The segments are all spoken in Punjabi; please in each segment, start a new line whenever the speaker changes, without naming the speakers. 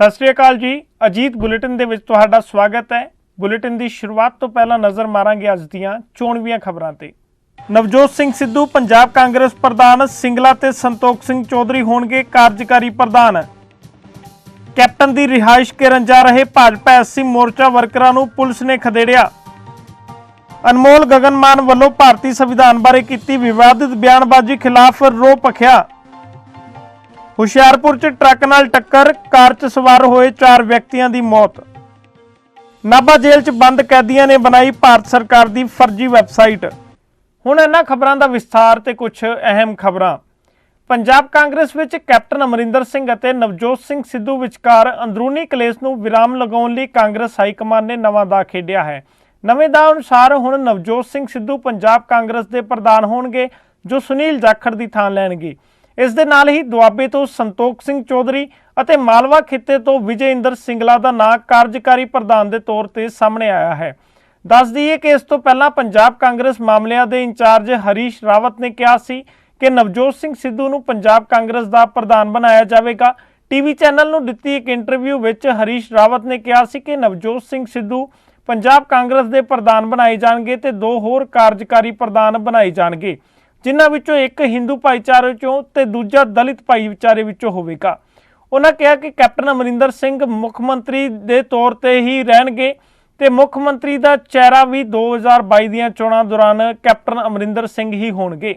सत श्री अकाल जी। अजीत बुलेटिन दे विच तुहाडा स्वागत है। बुलेटिन की शुरुआत तो पहला नज़र मारांगे अज दीआं चोणवीआं खबरां ते। नवजोत सिंह सिद्धू पंजाब कांग्रेस प्रधान, सिंगला ते संतोख सिंह चौधरी होणगे कार्यकारी प्रधान। कैप्टन की रिहाइश घेरन जा रहे भाजपा एससी मोर्चा वर्करां नूं पुलिस ने खदेड़िया। अनमोल गगन मान वल्लों भारतीय संविधान बारे कीती विवादित बयानबाजी खिलाफ रोह भखिया। हुशियारपुर च ट्रक नाल टक्कर, कार च सवार होए 4 व्यक्तियों की मौत। नाभा जेल च बंद कैदियों ने बनाई भारत सरकार की फर्जी वैबसाइट। हुण इन्हां खबरां दा विस्तार ते कुछ अहम खबरां। पंजाब कांग्रेस विच कैप्टन अमरिंदर सिंह अते नवजोत सिंह सिद्धू विचकार अंदरूनी कलेश नूं विराम लगाउण लई कांग्रेस हाईकमान ने नवां दा खेडिया है। नवें दा अनुसार हुण नवजोत सिंह सिद्धू पंजाब कांग्रेस के प्रधान होणगे, जो सुनील जाखड़ की थां लैणगे। इस दे नाल ही दुआबे तो संतोख सिंह चौधरी अते मालवा खिते तो विजय इंदर सिंगला का नाम कार्यकारी प्रधान के तौर पर सामने आया है। दस दईए कि इस तो पहला पंजाब कांग्रेस मामलों के इंचार्ज हरीश रावत ने कहा सी कि नवजोत सिंह सिद्धू नूं पंजाब कांग्रेस का प्रधान बनाया जाएगा। टीवी चैनल नूं दित्ती एक इंटरव्यू विच हरीश रावत ने कहा सी कि नवजोत सिंह सिद्धू पंजाब कांग्रेस के प्रधान बनाए जाएंगे ते 2 होर कार्यकारी प्रधान बनाए जाएंगे, जिन्हां विचों एक हिंदू भाईचारे चों ते दूजा दलित भाईचारे विचों होवेगा। उन्होंने कहा कि कैप्टन अमरिंदर सिंह मुख मंत्री के तौर पर ही रहणगे ते मुख मंत्री का चेहरा भी 2022 दीआं चोणां दौरान कैप्टन अमरिंदर सिंह ही होणगे।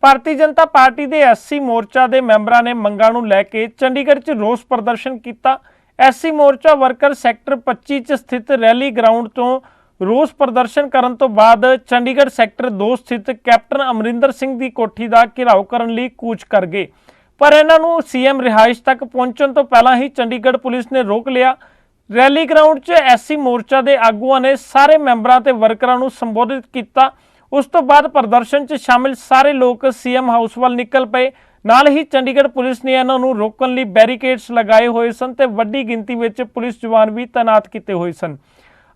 भारतीय जनता पार्टी के एससी मोर्चा के मैंबरां ने मंगां नूं लैके चंडीगढ़ च रोस प्रदर्शन किया। एससी मोर्चा वर्कर सैक्टर 25 च स्थित रैली ग्राउंड तो रोस प्रदर्शन करन तो बाद चंडीगढ़ सैक्टर 2 स्थित कैप्टन अमरिंदर सिंह की कोठी का घेराव करन लई कूच कर गए, पर इन्हों सीएम रिहाइश तक पहुंचण तो पहला ही चंडीगढ़ पुलिस ने रोक लिया। रैली ग्राउंड च एससी मोर्चा के आगुआं ने सारे मैंबरां ते वर्करां नूं संबोधित किया। उस तो बाद प्रदर्शन च शामिल सारे लोग सीएम हाउस वाल निकल पे। नाल ही चंडीगढ़ पुलिस ने इन्हां नूं रोकण लई बैरीकेड्स लगाए हुए सन ते वड्डी गिनती विच पुलिस जवान भी तैनात किए हुए सन।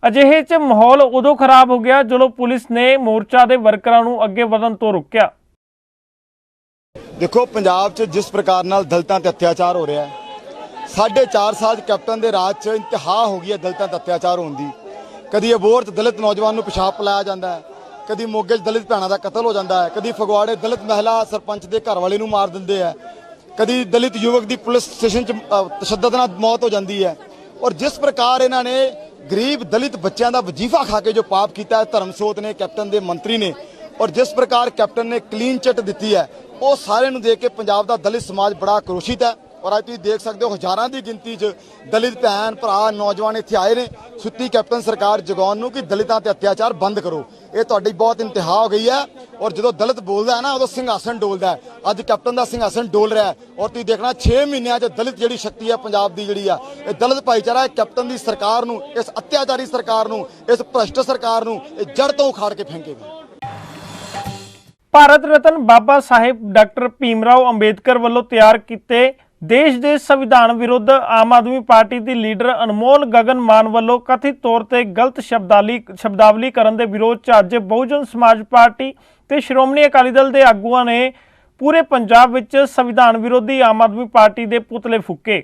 अजिहे च माहौल उदों खराब हो गया जो पुलिस ने मोर्चा के वर्करां नूं अगे वधण तो रोकिया।
देखो, पंजाब च जिस प्रकार नाल दलितां ते अत्याचार हो रहा है, 4.5 साल कैप्टन के राज च इंतहा हो गई है दलितां ते अत्याचार होने की। कभी अबोहर दलित नौजवान नूं पेशाब पिलाया जाता है, कभी मोगे दलित भैणों का कतल हो जाता है, कभी फगवाड़े दलित महिला सरपंच के घर वाले नूं मार दिंदे है, कभी दलित युवक की पुलिस स्टेशन तशद्दद नाल मौत हो जाती है। और जिस प्रकार इन्होंने गरीब दलित बच्चों का वजीफा खा के जो पाप किया है धर्मसोत ने, कैप्टन के मंत्री ने, और जिस प्रकार कैप्टन ने क्लीन चिट दी है, वो सारे देख के पंजाब का दलित समाज बड़ा आक्रोशित है। और अज तुम देख सकते हो हज़ारों की गिनती च दलित भैन भरा नौजवान इत्थे आए ने सुत्ती कैप्टन सरकार जगाउण नूं कि दलितां ते अत्याचार बंद करो। ये तुहाडी बहुत इंतहा हो गई है। और जो दलित बोलता है ना, उदों सिंघासन डोलता है। अज कैप्टन का सिंघासन डोल रहा है। और तुम देखना 6 महीनों च दलित जी शक्ति है पंजाब की जी है दलित भाईचारा कैप्टन की सरकार नूं, इस अत्याचारी सरकार नूं, इस भ्रष्ट सरकार नूं जड़ तो उखाड़ के फेंकेगा।
भारत रत्न बाबा साहेब डॉक्टर भीमराव अंबेडकर वालों तैयार किए देश के संविधान विरुद्ध आम आदमी पार्टी की लीडर अनमोल गगन मान वालों कथित तौर पर गलत शब्दावली करने के विरोध च अज बहुजन समाज पार्टी ते श्रोमणी अकाली दल के आगुआं ने पूरे पंजाब विच संविधान विरोधी आम आदमी पार्टी के पुतले फूके।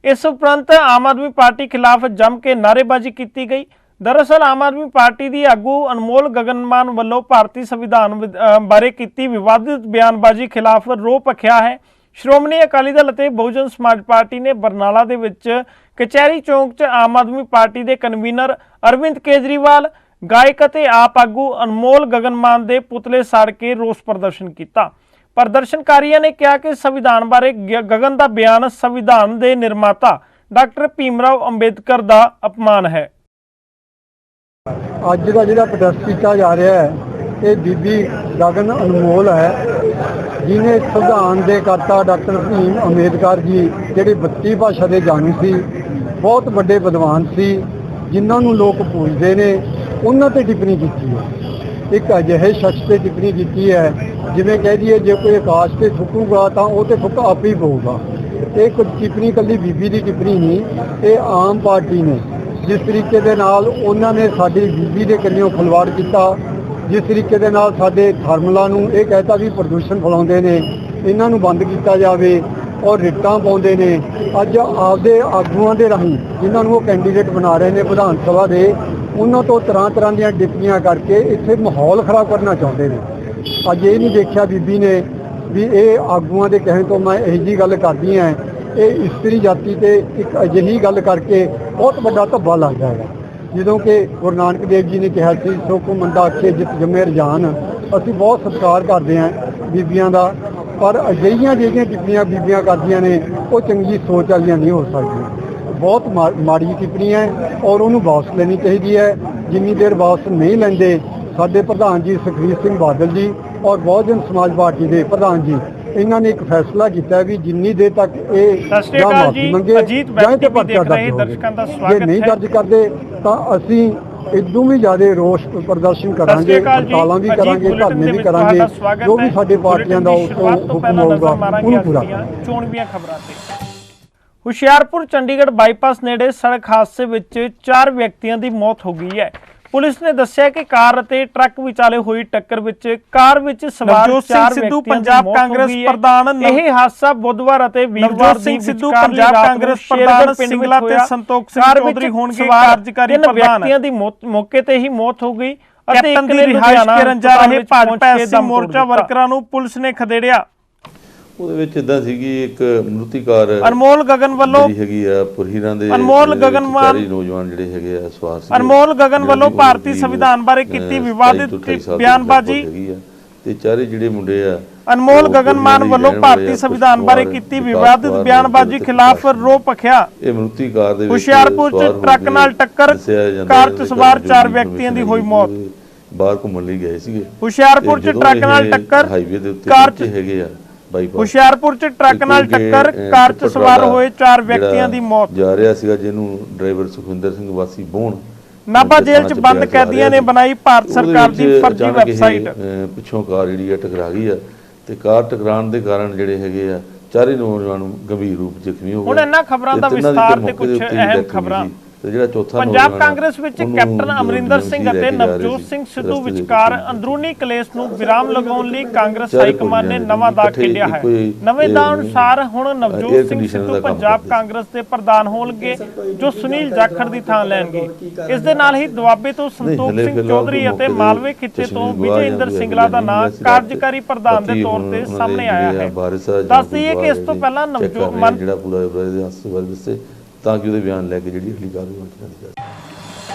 इस उपरंत आम आदमी पार्टी खिलाफ जम के नारेबाजी की गई। दरअसल आम आदमी पार्टी की आगू अनमोल गगन मान वालों भारतीय संविधान बारे की विवादित बयानबाजी खिलाफ रोह भखिया है। श्रोमणी अकाली दल ते बहुजन समाज पार्टी ने बरनाला दे विच कचहरी चौक च आम आदमी पार्टी के कन्वीनर अरविंद केजरीवाल, गायक ते आप आगू अनमोल गगन मान के पुतले साड़ के रोस प्रदर्शन किया। प्रदर्शनकारियों ने कहा कि संविधान बारे गगन का बयान संविधान के निर्माता डॉक्टर भीमराव अंबेडकर का अपमान है।
अज का जो प्रदर्शन किया जा रहा है, ये बीबी गगन अनमोल है, जिन्हें संविधान के करता डॉक्टर भीम अंबेडकर जी ਜਿਹੜੇ 32 भाषा के जाणू सी, बहुत बड़े विद्वान सी, जिन्होंने लोग पूजते हैं, उन्होंने टिप्पणी की है। एक अजिहे शख्स से टिप्पणी की है जिमें कह दिए जो कोई आकाश से थुकूगा तो वो तो थुक आप ही पऊगा। ये कुछ टिप्पणी कली बीबी की टिप्पणी नहीं, ये आम पार्टी ने जिस तरीके के नाल उन्होंने साडी बीबी के कन्नियों खिलवाड़ किया, जिस तरीके के नाल साडे थर्मलां नूं ये कहता भी प्रदूषण फैलाउंदे ने, इन्हां नूं बंद किया जाए, ਔਰ ਰਿਟਾਂ ਪਾਉਂਦੇ ਨੇ। ਅੱਜ ਆਪਦੇ ਆਗੂਆਂ ਦੇ ਰਾਹੀਂ ਜਿਨ੍ਹਾਂ ਨੂੰ ਉਹ ਕੈਂਡੀਡੇਟ ਬਣਾ ਰਹੇ ਨੇ ਵਿਧਾਨ ਸਭਾ ਦੇ, ਉਹਨਾਂ ਤੋਂ ਤਰ੍ਹਾਂ ਦੀਆਂ ਡਿਪਟੀਆਂ ਕਰਕੇ ਇੱਥੇ ਮਾਹੌਲ ਖਰਾਬ ਕਰਨਾ ਚਾਹੁੰਦੇ ਨੇ। ਅੱਜ ਇਹ ਨਹੀਂ ਦੇਖਿਆ ਬੀਬੀ ਨੇ ਵੀ ਇਹ ਆਗੂਆਂ ਦੇ ਕਹਿਣ ਤੋਂ ਮੈਂ ਇਹੋ ਜਿਹੀ ਗੱਲ ਕਰਦੀ ਹਾਂ, ਇਹ ਇਸਤਰੀ ਜਾਤੀ ਤੇ ਇੱਕ ਅਜਿਹੀ ਗੱਲ ਕਰਕੇ ਬਹੁਤ ਵੱਡਾ ਧੱਬਾ ਲੱਗਦਾ ਹੈਗਾ। ਜਦੋਂ ਕਿ ਗੁਰੂ ਨਾਨਕ ਦੇਵ ਜੀ ਨੇ ਕਿਹਾ ਸੀ ਸੋ ਕੋ ਮੰਦਾ ਆਖੇ ਜਿਤ ਜੰਮੇ ਰਜਾਨ। ਅਸੀਂ ਬਹੁਤ ਸਤਿਕਾਰ ਕਰਦੇ ਹਾਂ ਬੀਬੀਆਂ ਦਾ, ਪਰ ਅਜਿਹੀਆਂ ਜਿਹੜੀਆਂ ਟਿੱਪਣੀਆਂ ਬੀਬੀਆਂ ਕਰਦੀਆਂ ਨੇ ਉਹ ਚੰਗੀ ਸੋਚ ਵਾਲੀਆਂ ਨਹੀਂ ਹੋ ਸਕਦੀਆਂ। ਬਹੁਤ ਮਾੜੀ ਟਿੱਪਣੀ ਹੈ ਔਰ ਉਹਨੂੰ ਵਾਪਸ ਲੈਣੀ ਚਾਹੀਦੀ ਹੈ। ਜਿੰਨੀ ਦੇਰ ਵਾਪਸ ਨਹੀਂ ਲੈਂਦੇ, ਸਾਡੇ ਪ੍ਰਧਾਨ ਜੀ ਸੁਖਬੀਰ ਸਿੰਘ ਬਾਦਲ ਜੀ ਔਰ ਬਹੁਜਨ ਸਮਾਜ ਪਾਰਟੀ ਦੇ ਪ੍ਰਧਾਨ ਜੀ ਇਹਨਾਂ ਨੇ ਇੱਕ ਫੈਸਲਾ ਕੀਤਾ ਵੀ ਜਿੰਨੀ ਦੇਰ ਤੱਕ ਇਹ ਜਾਂ ਮਾਫੀ ਮੰਗੇ ਜਾਂ ਤੇ ਪਰਚਾ ਦਰਜ ਹੋਵੇ। ਜੇ ਨਹੀਂ ਦਰਜ ਕਰਦੇ ਤਾਂ ਅਸੀਂ ਇਦੋਂ ਵੀ ਜ਼ਿਆਦਾ ਰੋਸ ਪ੍ਰਦਰਸ਼ਨ ਕਰਾਂਗੇ, ਹੜਤਾਲਾਂ ਵੀ ਕਰਾਂਗੇ, ਧਰਨੇ ਵੀ ਕਰਾਂਗੇ। ਜੋ ਵੀ ਸਾਡੇ ਪਾਰਟੀਆਂ ਦਾ ਉਸ ਤੋਂ ਹੁਕਮ ਹੋਊਗਾ ਉਹਨੂੰ ਪੂਰਾ ਕਰਾਂਗੇ।
ਚੋਣਵੀਆਂ ਖਬਰਾਂ ਤੇ ਹੁਸ਼ਿਆਰਪੁਰ ਚੰਡੀਗੜ੍ਹ ਬਾਈਪਾਸ ਨੇੜੇ ਸੜਕ ਹਾਦਸੇ ਵਿੱਚ 4 ਵਿਅਕਤੀਆਂ ਦੀ ਮੌਤ ਹੋ ਗਈ ਹੈ। ਪੁਲਿਸ ਨੇ ਦੱਸਿਆ ਕਿ ਕਾਰ ਅਤੇ ਟਰੱਕ ਵਿਚਾਲੇ ਹੋਈ ਟੱਕਰ ਵਿੱਚ ਕਾਰ ਵਿੱਚ ਸਵਾਰ 4 ਸਿੱਧੂ ਪੰਜਾਬ ਕਾਂਗਰਸ ਪ੍ਰਧਾਨ ਇਹ ਹਾਦਸਾ ਬੁੱਧਵਾਰ ਅਤੇ ਵੀਰਵਾਰ ਦੀ ਸਿੱਧੂ ਪੰਜਾਬ ਕਾਂਗਰਸ ਪ੍ਰਧਾਨ ਸਿੰਗਲਾ ਤੇ ਸੰਤੋਖ ਸਿੰਘ ਚੌਧਰੀ ਹੋਣਗੇ ਕਾਰਜਕਾਰੀ ਪ੍ਰਧਾਨ। ਵਿਅਕਤੀਆਂ ਦੀ ਮੌਕੇ ਤੇ ਹੀ ਮੌਤ ਹੋ ਗਈ ਅਤੇ ਇੱਕ ਦੀ ਰਿਹਾਇਸ਼ ਕਰਨ ਜਾ ਰਹੇ ਭਾਜਪਾ ਐਸਸੀ ਮੋਰਚਾ ਵਰਕਰਾਂ ਨੂੰ ਪੁਲਿਸ ਨੇ ਖਦੇੜਿਆ।
ਉਹਦੇ ਵਿੱਚ ਇਦਾਂ ਸੀਗੀ ਇੱਕ ਮਰੂਤੀਕਾਰ
ਅਨਮੋਲ ਗਗਨ ਵੱਲੋਂ
ਹੈਗੀ ਆ ਪੁਰਹੀਰਾਂ ਦੇ
ਅਨਮੋਲ ਗਗਨ
ਨੌਜਵਾਨ ਜਿਹੜੇ ਹੈਗੇ ਆ ਸਵਾਰ ਸੀ।
ਅਨਮੋਲ ਗਗਨ ਵੱਲੋਂ ਭਾਰਤੀ ਸੰਵਿਧਾਨ ਬਾਰੇ ਕੀਤੀ ਵਿਵਾਦਿਤ ਬਿਆਨਬਾਜ਼ੀ
ਤੇ ਚਾਰੇ ਜਿਹੜੇ ਮੁੰਡੇ ਆ
ਅਨਮੋਲ ਗਗਨ ਮਾਨ ਵੱਲੋਂ ਭਾਰਤੀ ਸੰਵਿਧਾਨ ਬਾਰੇ ਕੀਤੀ ਵਿਵਾਦਿਤ ਬਿਆਨਬਾਜ਼ੀ ਖਿਲਾਫ ਰੋਹ ਭਖਿਆ।
ਇਹ ਮਰੂਤੀਕਾਰ ਦੇ ਵਿੱਚ
ਹੁਸ਼ਿਆਰਪੁਰ ਚ ਟਰੱਕ ਨਾਲ ਟੱਕਰ, ਕਾਰ ਚ ਸਵਾਰ 4 ਵਿਅਕਤੀਆਂ ਦੀ ਹੋਈ ਮੌਤ।
ਬਾਹਰ ਘੁੰਮਣ ਲਈ ਗਏ ਸੀਗੇ।
ਹੁਸ਼ਿਆਰਪੁਰ ਚ ਟਰੱਕ ਨਾਲ ਟੱਕਰ,
ਹਾਈਵੇ ਦੇ ਉੱਤੇ
ਕਾਰ ਚ
ਹੈਗੇ ਆ।
ਹੁਸ਼ਿਆਰਪੁਰ ਚ ਟਰੱਕ ਨਾਲ ਟੱਕਰ, ਕਾਰ ਚ ਸਵਾਰ ਹੋਏ 4 ਵਿਅਕਤੀਆਂ ਦੀ ਮੌਤ।
ਜਾ ਰਿਹਾ ਸੀਗਾ ਜਿਹਨੂੰ ਡਰਾਈਵਰ ਸੁਖਵਿੰਦਰ ਸਿੰਘ ਵਾਸੀ ਬੋਣ
ਨਾਭਾ ਜੇਲ੍ਹ ਚ ਬੰਦ ਕੈਦੀਆਂ ਨੇ ਬਣਾਈ ਭਾਰਤ ਸਰਕਾਰ ਦੀ ਫਰਜ਼ੀ ਵੈਬਸਾਈਟ।
ਪਿੱਛੋਂ ਕਾਰ ਜਿਹੜੀ ਆ ਟਕਰਾ ਗਈ ਆ ਤੇ ਕਾਰ ਟਕਰਾਉਣ ਦੇ ਕਾਰਨ ਜਿਹੜੇ ਹੈਗੇ ਆ ਚਾਰੇ ਨੌਜਵਾਨ ਗੰਭੀਰ ਰੂਪ ਜ਼ਖਮੀ ਹੋ ਗਏ।
ਹੁਣ ਇਹਨਾਂ ਖਬਰਾਂ ਦਾ ਵਿਸਤਾਰ ਤੇ ਕੁਝ ਅਹਿਮ ਖਬਰਾਂ।
ਜਿਹੜਾ ਚੌਥਾ
ਪੰਜਾਬ ਕਾਂਗਰਸ ਵਿੱਚ ਕੈਪਟਨ ਅਮਰਿੰਦਰ ਸਿੰਘ ਅਤੇ ਨਵਜੋਤ ਸਿੰਘ ਸਿੱਧੂ ਵਿਚਕਾਰ ਅੰਦਰੂਨੀ ਕਲੇਸ਼ ਨੂੰ ਵਿਰਾਮ ਲਗਾਉਣ ਲਈ ਕਾਂਗਰਸ ਹਾਈਕਮਾਨ ਨੇ ਨਵਾਂ ਦਾਅ ਖੇਡਿਆ ਹੈ। ਨਵੇਂ ਦਾਅ ਅਨੁਸਾਰ ਹੁਣ ਨਵਜੋਤ ਸਿੰਘ ਸਿੱਧੂ ਪੰਜਾਬ ਕਾਂਗਰਸ ਦੇ ਪ੍ਰਧਾਨ ਹੋਣਗੇ ਜੋ ਸੁਨੀਲ ਜਾਖੜ ਦੀ ਥਾਂ ਲੈਣਗੇ। ਇਸ ਦੇ ਨਾਲ ਹੀ ਦੁਆਬੇ ਤੋਂ ਸੰਤੋਖ ਸਿੰਘ ਚੌਧਰੀ ਅਤੇ ਮਾਲਵੇ ਖਿੱਤੇ ਤੋਂ ਵਿਜੇ ਇੰਦਰ ਸਿੰਗਲਾ ਦਾ ਨਾਮ ਕਾਰਜਕਾਰੀ ਪ੍ਰਧਾਨ ਦੇ ਤੌਰ ਤੇ ਸਾਹਮਣੇ ਆਇਆ ਹੈ। ਦੱਸ ਦਈਏ ਕਿ ਇਸ ਤੋਂ ਪਹਿਲਾਂ ਨਵਜੋਤ ਜਿਹੜਾ ਪੂਰਾ ਦੱਸੇ ਤਾਂ ਕਿ ਉਹਦੇ ਬਿਆਨ ਲੈ ਕੇ ਜਿਹੜੀ ਅਗਲੀ ਕਾਰਵਾਈ ਹੋਣੀ ਚਾਹੀਦੀ।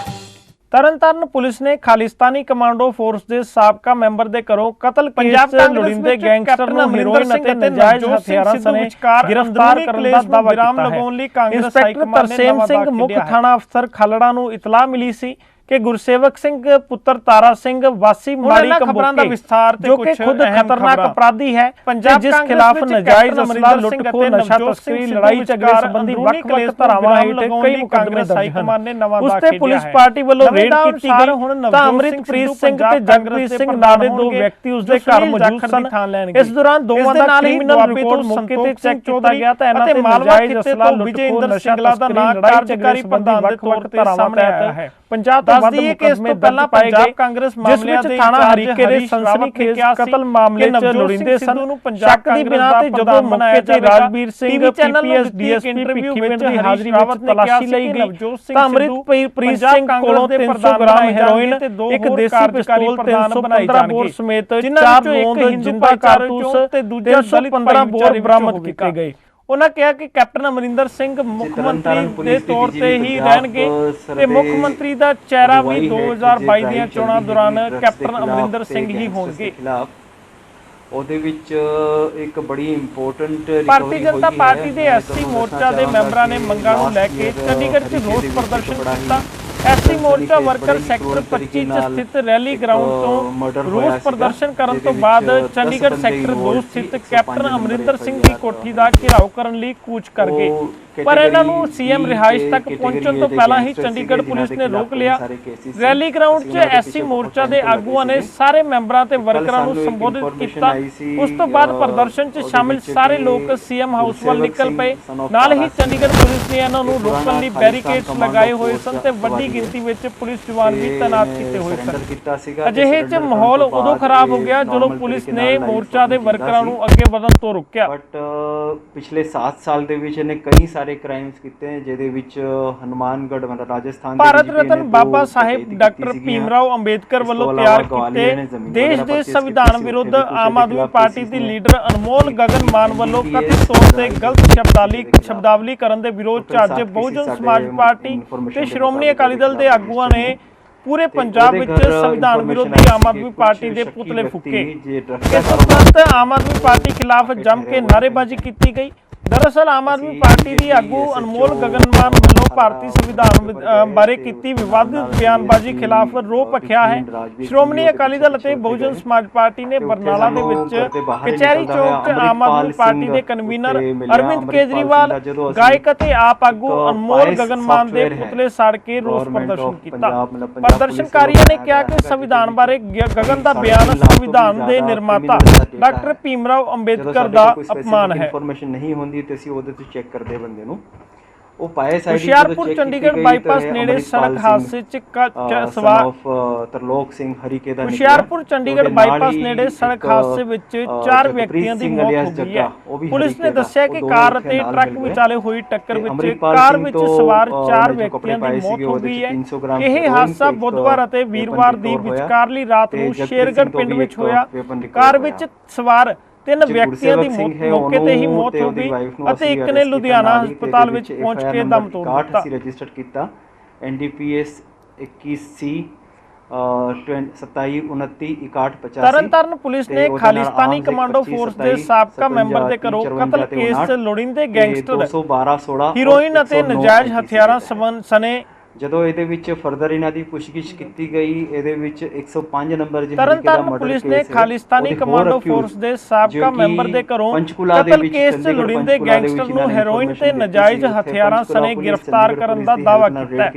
ਤਰਨਤਾਰਨ ਪੁਲਿਸ ਨੇ ਖਾਲਿਸਤਾਨੀ ਕਮਾਂਡੋ ਫੋਰਸ ਦੇ ਸਾਬਕਾ ਮੈਂਬਰ ਦੇ ਘਰੋਂ ਕਤਲ ਕੇਸ ਚ ਲੋੜੀਂਦੇ ਗੈਂਗਸਟਰ ਨੂੰ ਹੈਰੋਇਨ ਅਤੇ ਨਜਾਇਜ਼ ਹਥਿਆਰਾਂ ਸਣੇ ਗ੍ਰਿਫਤਾਰ ਕਰਨ ਦਾ ਦਾਅਵਾ ਕੀਤਾ ਹੈ। ਇੰਸਪੈਕਟਰ ਤਰਸੇਮ ਸਿੰਘ ਮੁੱਖ ਥਾਣਾ ਅਫਸਰ ਖਲੜਾ ਨੂੰ ਇਤਲਾਹ ਮਿਲੀ ਸੀ ਕਿ ਗੁਰਸੇਵਕ ਸਿੰਘ ਪੁੱਤਰ ਤਾਰਾ ਸਿੰਘ ਵਾਸੀ ਮਾੜੀ ਕੰਬੋਕੇ ਜੋ ਕਿ ਖੁਦ ਖਤਰਨਾਕ ਅਪਰਾਧੀ ਹੈ ਜਿਸ ਖਿਲਾਫ ਨਜਾਇਜ਼ ਅਸਲਾ ਲੁੱਟ ਖੋਹ ਨਸ਼ਾ ਤਸਕਰੀ ਲੜਾਈ ਝਗੜੇ ਸੰਬੰਧੀ ਵੱਖ-ਵੱਖ ਧਾਰਾਵਾਂ ਹੇਠ ਕਈ ਮੁਕੱਦਮੇ ਦਰਜ ਹਨ। ਉਸ ਤੇ ਪੁਲਿਸ ਪਾਰਟੀ ਵੱਲੋਂ ਰੇਡ ਕੀਤੀ ਗਈ ਤਾਂ ਅੰਮ੍ਰਿਤਪ੍ਰੀਤ ਸਿੰਘ ਤੇ ਜਗਪ੍ਰੀਤ ਸਿੰਘ ਨਾਂ ਦੇ 2 ਵਿਅਕਤੀ ਉਸ ਦੇ ਘਰ ਮੌਜੂਦ ਸਨ। ਇਸ ਦੌਰਾਨ ਦੋਵਾਂ ਦਾ ਕ੍ਰਿਮੀਨਲ ਰਿਕਾਰਡ ਮੌਕੇ ਤੇ ਚੈੱਕ ਕੀਤਾ ਗਿਆ ਤਾਂ ਇਹਨਾਂ ਤੇ ਨਜਾਇਜ਼ ਅਸਲਾ ਲੁੱਟ ਖੋਹ ਨਸ਼ਾ ਤਸਕਰੀ ਲੜਾਈ ਝਗੜੇ ਸੰਬੰਧੀ ਵੱਖ-ਵੱਖ ਧਾਰਾਵਾਂ ਤਹਿਤ ਹੈ। ਪੰਜਾਬ ਦੱਸਦੀ ਹੈ ਕਿ ਇਸ ਤੋਂ ਪਹਿਲਾਂ ਪੰਜਾਬ ਕਾਂਗਰਸ ਮਾਮਲਿਆਂ ਦੇ ਥਾਣਾ ਹਰੀਕੇ ਦੇ ਸਨਸਨੀਖੇਜ਼ ਕਤਲ ਮਾਮਲੇ 'ਚ ਲੋੜੀਂਦੇ ਸਨ। ਸ਼ੱਕ ਦੀ ਬਿਨਾਂ ਤੇ ਜਦੋਂ ਮੌਕੇ ਤੇ ਰਾਜਵੀਰ ਸਿੰਘ ਪੀਪੀਐਸ ਡੀਐਸਪੀ ਭਿੱਖੀਵਿੰਡ ਦੀ ਹਾਜ਼ਰੀ ਵਿੱਚ ਤਲਾਸ਼ੀ ਲਈ ਗਈ ਤਾਂ ਅੰਮ੍ਰਿਤਪ੍ਰੀਤ ਸਿੰਘ ਕੋਲੋਂ 300 ਗ੍ਰਾਮ ਹੈਰੋਇਨ, ਇੱਕ ਦੇਸੀ ਪਿਸਤੌਲ 315 ਬੋਰ ਸਮੇਤ 4 ਨੌਂਦ ਜਿੰਦਾ ਕਾਰਤੂਸ ਤੇ ਦੂਜਾ 315 ਬੋਰ ਬਰਾਮਦ ਕੀਤੇ ਗਏ। ਉਹਨਾਂ ਕਿਹਾ ਕਿ ਕੈਪਟਨ ਅਮਰਿੰਦਰ ਸਿੰਘ ਮੁੱਖ ਮੰਤਰੀ ਦੇ ਤੌਰ ਤੇ ਹੀ ਰਹਿਣਗੇ ਤੇ ਮੁੱਖ ਮੰਤਰੀ ਦਾ ਚਿਹਰਾ ਵੀ 2022 ਦੀਆਂ ਚੋਣਾਂ ਦੌਰਾਨ ਕੈਪਟਨ ਅਮਰਿੰਦਰ ਸਿੰਘ ਹੀ ਹੋਣਗੇ।
ਉਹਦੇ ਵਿੱਚ ਇੱਕ ਬੜੀ ਇੰਪੋਰਟੈਂਟ
ਭਾਰਤੀ ਜਨਤਾ ਪਾਰਟੀ ਦੇ ਐਸਸੀ ਮੋਰਚਾ ਦੇ ਮੈਂਬਰਾਂ ਨੇ ਮੰਗਾਂ ਨੂੰ ਲੈ ਕੇ ਚੰਡੀਗੜ੍ਹ 'ਚ ਰੋਸ ਪ੍ਰਦਰਸ਼ਨ ਕੀਤਾ। ਐਸਸੀ ਮੋਰਚਾ ਵਰਕਰ ਸੈਕਟਰ 25 'ਚ ਸਥਿਤ ਰੈਲੀ ਗਰਾਊਂਡ ਤੋਂ ਰੋਸ ਪ੍ਰਦਰਸ਼ਨ ਕਰਨ ਤੋਂ ਬਾਅਦ ਚੰਡੀਗੜ੍ਹ ਸੈਕਟਰ 2 ਸਥਿਤ ਕੈਪਟਨ ਅਮਰਿੰਦਰ ਸਿੰਘ ਦੀ ਕੋਠੀ ਦਾ ਘਿਰਾਓ ਕਰਨ ਲਈ ਕੂਚ ਕਰ ਗਏ। ਪਰ ਇਹਨਾਂ ਨੂੰ ਸੀਐਮ ਰਿਹਾਇਸ਼ ਤੱਕ ਪਹੁੰਚਣ ਤੋਂ ਪਹਿਲਾਂ ਹੀ ਚੰਡੀਗੜ੍ਹ ਪੁਲਿਸ ਨੇ ਰੋਕ ਲਿਆ। ਰੈਲੀ ਗਰਾਊਂਡ 'ਚ ਐਸਸੀ ਮੋਰਚਾ ਦੇ ਆਗੂਆਂ ਨੇ ਸਾਰੇ ਮੈਂਬਰਾਂ ਤੇ ਵਰਕਰਾਂ ਨੂੰ ਸੰਬੋਧਿਤ ਕੀਤਾ। ਉਸ ਤੋਂ ਬਾਅਦ ਪ੍ਰਦਰਸ਼ਨ 'ਚ ਸ਼ਾਮਿਲ ਸਾਰੇ ਲੋਕ ਸੀਐਮ ਹਾਊਸ ਵੱਲ ਨਿਕਲ ਪਏ। ਨਾਲ ਹੀ ਚੰਡੀਗੜ੍ਹ ਪੁਲਿਸ ਨੇ ਇਹਨਾਂ ਨੂੰ ਰੋਕਣ ਲਈ ਬੈਰੀਕੇਡਸ ਲਗਾਏ ਹੋਏ ਸਨ ਤੇ ਵੱਡੀ ਗਿਣਤੀ ਵਿੱਚ ਪੁਲਿਸ ਜਵਾਨ ਵੀ ਤਾਇਨਾਤ ਕੀਤੇ ਹੋਏ ਸਨ। ਅਜਿਹੇ 'ਚ ਮਾਹੌਲ ਉਦੋਂ ਖਰਾਬ ਹੋ ਗਿਆ ਜਦੋਂ ਪੁਲਿਸ ਨੇ ਮੋਰਚਾ ਦੇ ਵਰਕਰਾਂ ਨੂੰ ਅੱਗੇ ਵਧਣ ਤੋਂ ਰੋਕਿਆ।
ਬਟ ਪਿਛਲੇ 7 ਸਾਲ ਦੇ ਵਿੱਚ ਇਹਨੇ ਕਈ ਸਾਰੇ ਕ੍ਰਾਈਮਸ ਕੀਤੇ, ਜਿਹਦੇ ਵਿੱਚ ਹਨੂਮਾਨਗੜ੍ਹ ਰਾਜਸਥਾਨ ਦੇ
ਭਾਰਤ ਰਤਨ ਬਾਬਾ ਸਾਹਿਬ ਡਾਕਟਰ ਭੀਮਰਾਓ ਅੰਬੇਦਕਰ ਵੱਲੋਂ ਤਿਆਰ ਕੀਤੇ ਦੇਸ਼ ਦੇ ਸੰਵਿਧਾਨ ਵਿਰੁੱਧ ਆਮ ਆਦਮੀ ਪਾਰਟੀ ਦੀ ਲੀਡਰ ਅਨਮੋਲ ਗਗਨ ਮਾਨ ਵੱਲੋਂ ਕਥਿਤ ਤੌਰ ਤੇ ਗਲਤ ਸ਼ਬਦਾਵਲੀ ਕਰਨ ਦੇ ਵਿਰੋਧ 'ਚ ਅੱਜ ਬਹੁਜਨ ਸਮਾਜ ਪਾਰਟੀ ਤੇ ਸ਼੍ਰੋਮਣੀ ਅਕਾਲੀ ਦਲ ਦੇ ਆਗੂਆਂ ਨੇ ਪੂਰੇ ਪੰਜਾਬ ਵਿੱਚ ਸੰਵਿਧਾਨ ਵਿਰੋਧੀ ਆਮ ਆਦਮੀ ਪਾਰਟੀ ਦੇ ਪੁਤਲੇ ਫੂਕੇ। ਇਸ ਉਪਰੰਤ ਆਮ ਆਦਮੀ ਪਾਰਟੀ ਖਿਲਾਫ ਜੰਮ ਕੇ ਨਾਅਰੇਬਾਜ਼ੀ ਕੀਤੀ ਗਈ। ਦਰਅਸਲ ਆਮ ਆਦਮੀ ਪਾਰਟੀ ਦੀ ਆਗੂ ਅਨਮੋਲ ਗਗਨ ਮਾਨ ਵੱਲੋਂ ਭਾਰਤੀ ਸੰਵਿਧਾਨ ਬਾਰੇ ਕੀਤੀ ਵਿਵਾਦਿਤ ਬਿਆਨਬਾਜ਼ੀ ਖਿਲਾਫ ਰੋਹ ਭਖਿਆ ਹੈ। ਸ਼੍ਰੋਮਣੀ ਅਕਾਲੀ ਦਲ ਅਤੇ ਬਹੁਜਨ ਸਮਾਜ ਪਾਰਟੀ ਨੇ ਬਰਨਾਲਾ ਦੇ ਵਿੱਚ ਕਚਹਿਰੀ ਚੌਕ 'ਚ ਆਮ ਆਦਮੀ ਪਾਰਟੀ ਦੇ ਕਨਵੀਨਰ ਅਰਵਿੰਦ ਕੇਜਰੀਵਾਲ, ਗਾਇਕ ਅਤੇ ਆਪ ਆਗੂ ਅਨਮੋਲ ਗਗਨ ਮਾਨ ਦੇ ਪੁਤਲੇ ਸਾੜ ਕੇ ਰੋਸ ਪ੍ਰਦਰਸ਼ਨ ਕੀਤਾ। ਪ੍ਰਦਰਸ਼ਨਕਾਰੀਆਂ ਨੇ ਕਿਹਾ ਕਿ ਸੰਵਿਧਾਨ ਬਾਰੇ ਗਗਨ ਦਾ ਬਿਆਨ ਸੰਵਿਧਾਨ ਦੇ ਨਿਰਮਾਤਾ ਡਾਕਟਰ ਭੀਮਰਾਓ ਅੰਬੇਦਕਰ ਦਾ ਅਪਮਾਨ ਹੈ।
ਤੇ ਅਸੀਂ ਉਹਦੇ ਤੋਂ ਚੈੱਕ ਕਰਦੇ ਬੰਦੇ ਨੂੰ ਉਹ ਪਾਏ ਸਾਈਡ
ਹੁਸ਼ਿਆਰਪੁਰ ਚੰਡੀਗੜ੍ਹ ਬਾਈਪਾਸ ਨੇੜੇ ਸੜਕ ਹਾਦਸੇ 'ਚ ਸਵਾਰ
ਤਰਲੋਕ ਸਿੰਘ ਹਰੀਕੇ ਦਾ
ਹੁਸ਼ਿਆਰਪੁਰ ਚੰਡੀਗੜ੍ਹ ਬਾਈਪਾਸ ਨੇੜੇ ਸੜਕ ਹਾਦਸੇ ਵਿੱਚ 4 ਵਿਅਕਤੀਆਂ ਦੀ ਮੌਤ ਹੋ ਗਈ ਹੈ। ਪੁਲਿਸ ਨੇ ਦੱਸਿਆ ਕਿ ਕਾਰ ਅਤੇ ਟਰੱਕ ਵਿਚਾਲੇ ਹੋਈ ਟੱਕਰ ਵਿੱਚ ਕਾਰ ਵਿੱਚ ਸਵਾਰ 4 ਵਿਅਕਤੀਆਂ ਦੀ ਮੌਤ ਹੋ ਗਈ ਹੈ। ਇਹ ਹਾਦਸਾ ਬੁੱਧਵਾਰ ਅਤੇ ਵੀਰਵਾਰ ਦੀ ਵਿਚਕਾਰਲੀ ਰਾਤ ਨੂੰ ਸ਼ੇਰਗੜ੍ਹ ਪਿੰਡ ਵਿੱਚ ਹੋਇਆ। ਕਾਰ ਵਿੱਚ ਸਵਾਰ 3 ਵਿਅਕਤੀਆਂ ਦੀ ਮੌਕੇ ਤੇ ਹੀ ਮੌਤ ਹੋ ਗਈ ਅਤੇ ਇੱਕ ਨੇ ਲੁਧਿਆਣਾ ਹਸਪਤਾਲ ਵਿੱਚ ਪਹੁੰਚ ਕੇ ਦਮ ਤੋੜ ਦਿੱਤਾ।
ਰਜਿਸਟਰ ਕੀਤਾ NDPS 21C 27296150।
ਤਰਨਤਾਰਨ ਪੁਲਿਸ ਨੇ ਖਾਲਿਸਤਾਨੀ ਕਮਾਂਡੋ ਫੋਰਸ ਦੇ ਸਾਬਕਾ ਮੈਂਬਰ ਦੇ ਘਰੋਂ ਕਤਲ ਕੇਸ 'ਚ ਲੋੜੀਂਦੇ ਗੈਂਗਸਟਰ ਹੀਰੋਇਨ ਅਤੇ ਨਜਾਇਜ਼ ਹਥਿਆਰਾਂ ਸਣੇ
ਜਦੋਂ ਇਹਦੇ ਵਿੱਚ ਫਰਦਰ ਇਹਨਾਂ ਦੀ ਪੁੱਛਗਿੱਛ ਕੀਤੀ ਗਈ, ਇਹਦੇ ਵਿੱਚ 105 ਨੰਬਰ
ਤਰਨਤਾਰਨ ਪੁਲਿਸ ਨੇ ਖਾਲਿਸਤਾਨੀ ਕਮਾਂਡੋ ਫੋਰਸ ਦੇ ਸਾਬਕਾ ਮੈਂਬਰ ਦੇ ਘਰੋਂ ਕਤਲ ਕੇਸ 'ਚ ਲੋੜੀਂਦੇ ਗੈਂਗਸਟਰ ਨੂੰ ਹੈਰੋਇਨ ਤੇ ਨਜਾਇਜ਼ ਹਥਿਆਰਾਂ ਸਣੇ ਗ੍ਰਿਫਤਾਰ ਕਰਨ ਦਾ ਦਾਅਵਾ ਕੀਤਾ ਹੈ।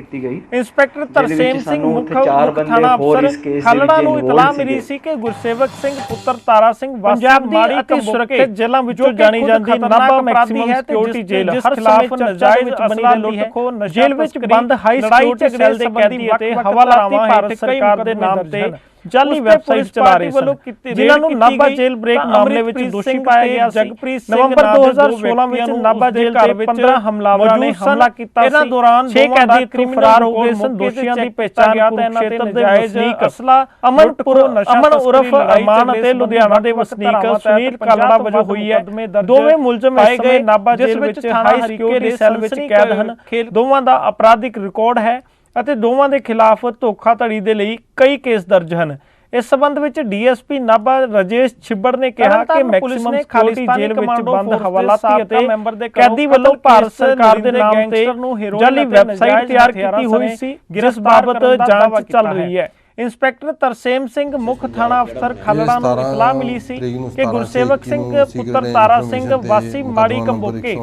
ਇੰਸਪੈਕਟਰ ਤਰਸੇਮ ਸਿੰਘ ਮੁੱਖ ਥਾਣਾ ਅਫਸਰ ਖਾਲੜਾ ਨੂੰ ਇਤਲਾਹ ਮਿਲੀ ਸੀ ਕਿ ਗੁਰਸੇਵਕ ਸਿੰਘ ਪੁੱਤਰ ਤਾਰਾ ਸਿੰਘ ਪੰਜਾਬ ਦੀ ਅਤੇ ਸੁਰੱਖਿਅਤ ਜੇਲ੍ਹਾਂ ਵਿੱਚੋਂ ਜਾਣੀ ਜਾਂਦੀ ਨਾਭਾ ਮੈਕਸਿਮਮ ਸਿਕਿਉਰਿਟੀ ਜੇਲ੍ਹ ਹਰ ਖਿਲਾਫ ਨਜਾਇਜ਼ ਅਸਲਾ ਲੁੱਟ ਖੋਹ ਜੇਲ੍ਹ ਵਿੱਚ ਬੰਦ ਹਾਈ ਲੜਾਈ ਝਗੜੇ ਦੇ ਕੈਦੀ ਅਤੇ ਹਵਾਲਾਤੀ ਭਾਰਤ ਸਰਕਾਰ ਦੇ ਨਾਮ ਤੇ ਜਾਲੀ ਵੈਬਸਾਈਟ ਚਲਾ ਰਹੇ ਸਨ, ਜਿਨ੍ਹਾਂ ਨੂੰ ਨਾਭਾ ਜੇਲ੍ਹ ਬ੍ਰੇਕ ਮਾਮਲੇ ਵਿੱਚ ਦੋਸ਼ੀ ਪਾਇਆ ਗਿਆ ਸੀ। ਜਗਪ੍ਰੀਤ ਸਿੰਘ ਨਵੰਬਰ 2016 ਵਿੱਚ ਨਾਭਾ ਜੇਲ੍ਹ ਦੇ 15 ਹਮਲਾਵਰਾਂ ਨੇ ਹਮਲਾ ਕੀਤਾ ਸੀ। ਇਹਨਾਂ ਦੌਰਾਨ 6 ਕੈਦੀ ਫਰਾਰ ਹੋ ਗਏ ਸਨ। ਦੋਸ਼ੀਆਂ ਦੀ ਪਹਿਚਾਣ ਖੇਤਰ ਦੇ ਵਸਨੀਕ ਅਸਲਾ ਅਮਨ ਉਰਫ ਅਮਾਨ ਅਤੇ ਲੁਧਿਆਣਾ ਦੇ ਵਸਨੀਕ ਸੁਨੀਲ ਕਾਲੜਾ ਵਜੋਂ ਹੋਈ ਹੈ। ਦੋਵੇਂ ਮੁਲਜ਼ਮ ਪਾਏ ਗਏ ਨਾਭਾ ਜੇਲ੍ਹ ਵਿੱਚ ਹਾਈ ਸਿਕਿਉਰਿਟੀ ਸੈੱਲ ਵਿੱਚ ਕੈਦ ਹਨ। ਦੋਵਾਂ ਦਾ ਅਪਰਾਧਿਕ ਰਿਕਾਰਡ ਹੈ ਅਤੇ ਦੋਵਾਂ ਦੇ ਖਿਲਾਫ ਧੋਖਾਧੜੀ ਦੇ ਲਈ ਕਈ ਕੇਸ ਦਰਜ ਹਨ। ਇਸ ਸਬੰਧ ਵਿੱਚ ਡੀਐਸਪੀ ਨਾਭਾ ਰਾਜੇਸ਼ ਛਿੱਬੜ ਨੇ ਕਿਹਾ ਕਿ ਮੈਕਸਿਮਮ ਸਿਕਿਉਰਿਟੀ ਜੇਲ੍ਹ ਵਿੱਚ ਬੰਦ ਹਵਾਲਾਤੀ ਅਤੇ ਕੈਦੀ ਵੱਲੋਂ ਭਾਰਤ ਸਰਕਾਰ ਦੇ ਨਾਮ ਤੇ ਜਾਲੀ ਵੈਬਸਾਈਟ ਤਿਆਰ ਕੀਤੀ ਹੋਈ ਸੀ, ਜਿਸ ਬਾਬਤ ਜਾਂਚ ਚੱਲ ਰਹੀ ਹੈ। ਇੰਸਪੈਕਟਰ ਤਰਸੇਮ ਸਿੰਘ ਮੁੱਖ ਥਾਣਾ ਅਫਸਰ ਖਾਲੜਾ ਨੂੰ ਇਤਲਾਹ ਮਿਲੀ ਸੀ ਕਿ ਗੁਰਸੇਵਕ ਸਿੰਘ ਪੁੱਤਰ ਤਾਰਾ ਸਿੰਘ ਵਾਸੀ ਮਾੜੀ ਕੰਬੋਕੇ,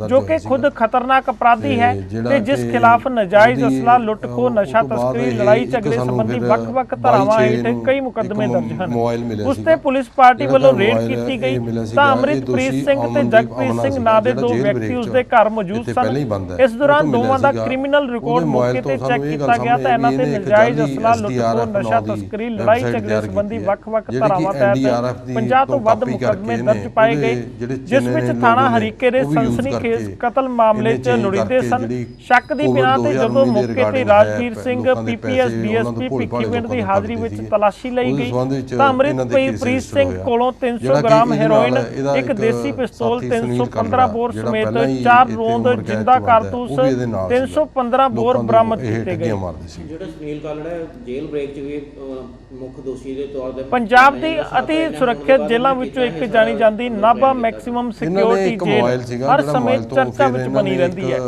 ਜੋ ਕਿ ਖੁਦ ਖਤਰਨਾਕ ਅਪਰਾਧੀ ਹੈ ਤੇ ਜਿਸ ਖਿਲਾਫ ਨਜਾਇਜ਼ ਅਸਲਾ ਲੁੱਟ ਖੋਹ ਨਸ਼ਾ ਤਸਕਰੀ ਲੜਾਈ ਝਗੜੇ ਸੰਬੰਧੀ ਵੱਖ-ਵੱਖ ਧਾਰਾਵਾਂ ਹੇਠ ਕਈ ਮੁਕੱਦਮੇ ਦਰਜ ਹਨ। ਉਸ ਤੇ ਪੁਲਿਸ ਪਾਰਟੀ ਵੱਲੋਂ ਰੇਡ ਕੀਤੀ ਗਈ ਤਾਂ ਅੰਮ੍ਰਿਤਪ੍ਰੀਤ ਸਿੰਘ ਤੇ ਜਗਪ੍ਰੀਤ ਸਿੰਘ ਨਾਂ ਦੇ 2 ਵਿਅਕਤੀ ਉਸ ਦੇ ਘਰ ਮੌਜੂਦ ਸਨ। ਇਸ ਦੌਰਾਨ ਦੋਵਾਂ ਦਾ ਕ੍ਰਿਮੀਨਲ ਰਿਕਾਰਡ ਮੌਕੇ ਤੇ ਚੈੱਕ ਕੀਤਾ ਗਿਆ ਤਾਂ ਇਹਨਾਂ ਤੇ ਨਜਾਇਜ਼ ਅਸਲਾ ਲੁੱਟ ਨਸ਼ਾ ਤਸਕਰੀ ਲੜਾਈ ਝਗੜੇ ਸੰਬੰਧੀ ਵੱਖ-ਵੱਖ ਧਾਰਾਵਾਂ ਤਹਿਤ 50 ਤੋਂ ਵੱਧ ਮੁਕੱਦਮੇ ਦਰਜ ਪਾਏ ਗਏ, ਜਿਸ ਵਿੱਚ ਥਾਣਾ ਹਰੀਕੇ ਦੇ ਸਨਸਨੀਖੇਜ਼ ਕਤਲ ਮਾਮਲੇ 'ਚ ਲੋੜੀਂਦੇ ਸਨ। ਸ਼ੱਕ ਦੀ ਬਿਨਾਂ ਤੇ ਜਦੋਂ ਮੌਕੇ ਤੇ ਰਾਜਵੀਰ ਸਿੰਘ PPS DSP ਭਿੱਖੀਵਿੰਡ ਦੀ ਹਾਜ਼ਰੀ ਵਿੱਚ ਤਲਾਸ਼ੀ ਲਈ ਗਈ ਤਾਂ ਅੰਮ੍ਰਿਤਪ੍ਰੀਤ ਸਿੰਘ ਕੋਲੋਂ 300 ਗ੍ਰਾਮ ਹੈਰੋਇਨ, ਇੱਕ ਦੇਸੀ ਪਿਸਤੌਲ, 315 ਬੋਰ ਸਮੇਤ 4 ਰੌਂਦ ਜਿੰਦਾ ਕਾਰਤੂਸ, 315 ਬੋਰ ਬਰਾਮਦ ਕੀਤੇ ਗਏ।
ਜਿਹੜਾ ਸੁਨੀਲ ਕਾਲੜਾ ਜੇਲ੍ਹ ਬ੍ਰੇਕ ਜੇਲ੍ਹ 'ਚ ਵੀ ਮੁੱਖ ਦੋਸ਼ੀ ਦੇ ਤੌਰ ਤੇ
ਪੰਜਾਬ ਦੀ ਅਤੀ ਸੁਰੱਖਿਅਤ ਜੇਲ੍ਹਾਂ ਵਿੱਚੋਂ ਇੱਕ ਜਾਣੀ ਜਾਂਦੀ ਨਾਭਾ ਮੈਕਸਿਮਮ ਸਿਕਿਉਰਿਟੀ ਜੇਲ੍ਹ ਹਰ ਸਮੇਂ ਚਰਚਾ ਵਿੱਚ ਬਣੀ ਰਹਿੰਦੀ ਹੈ।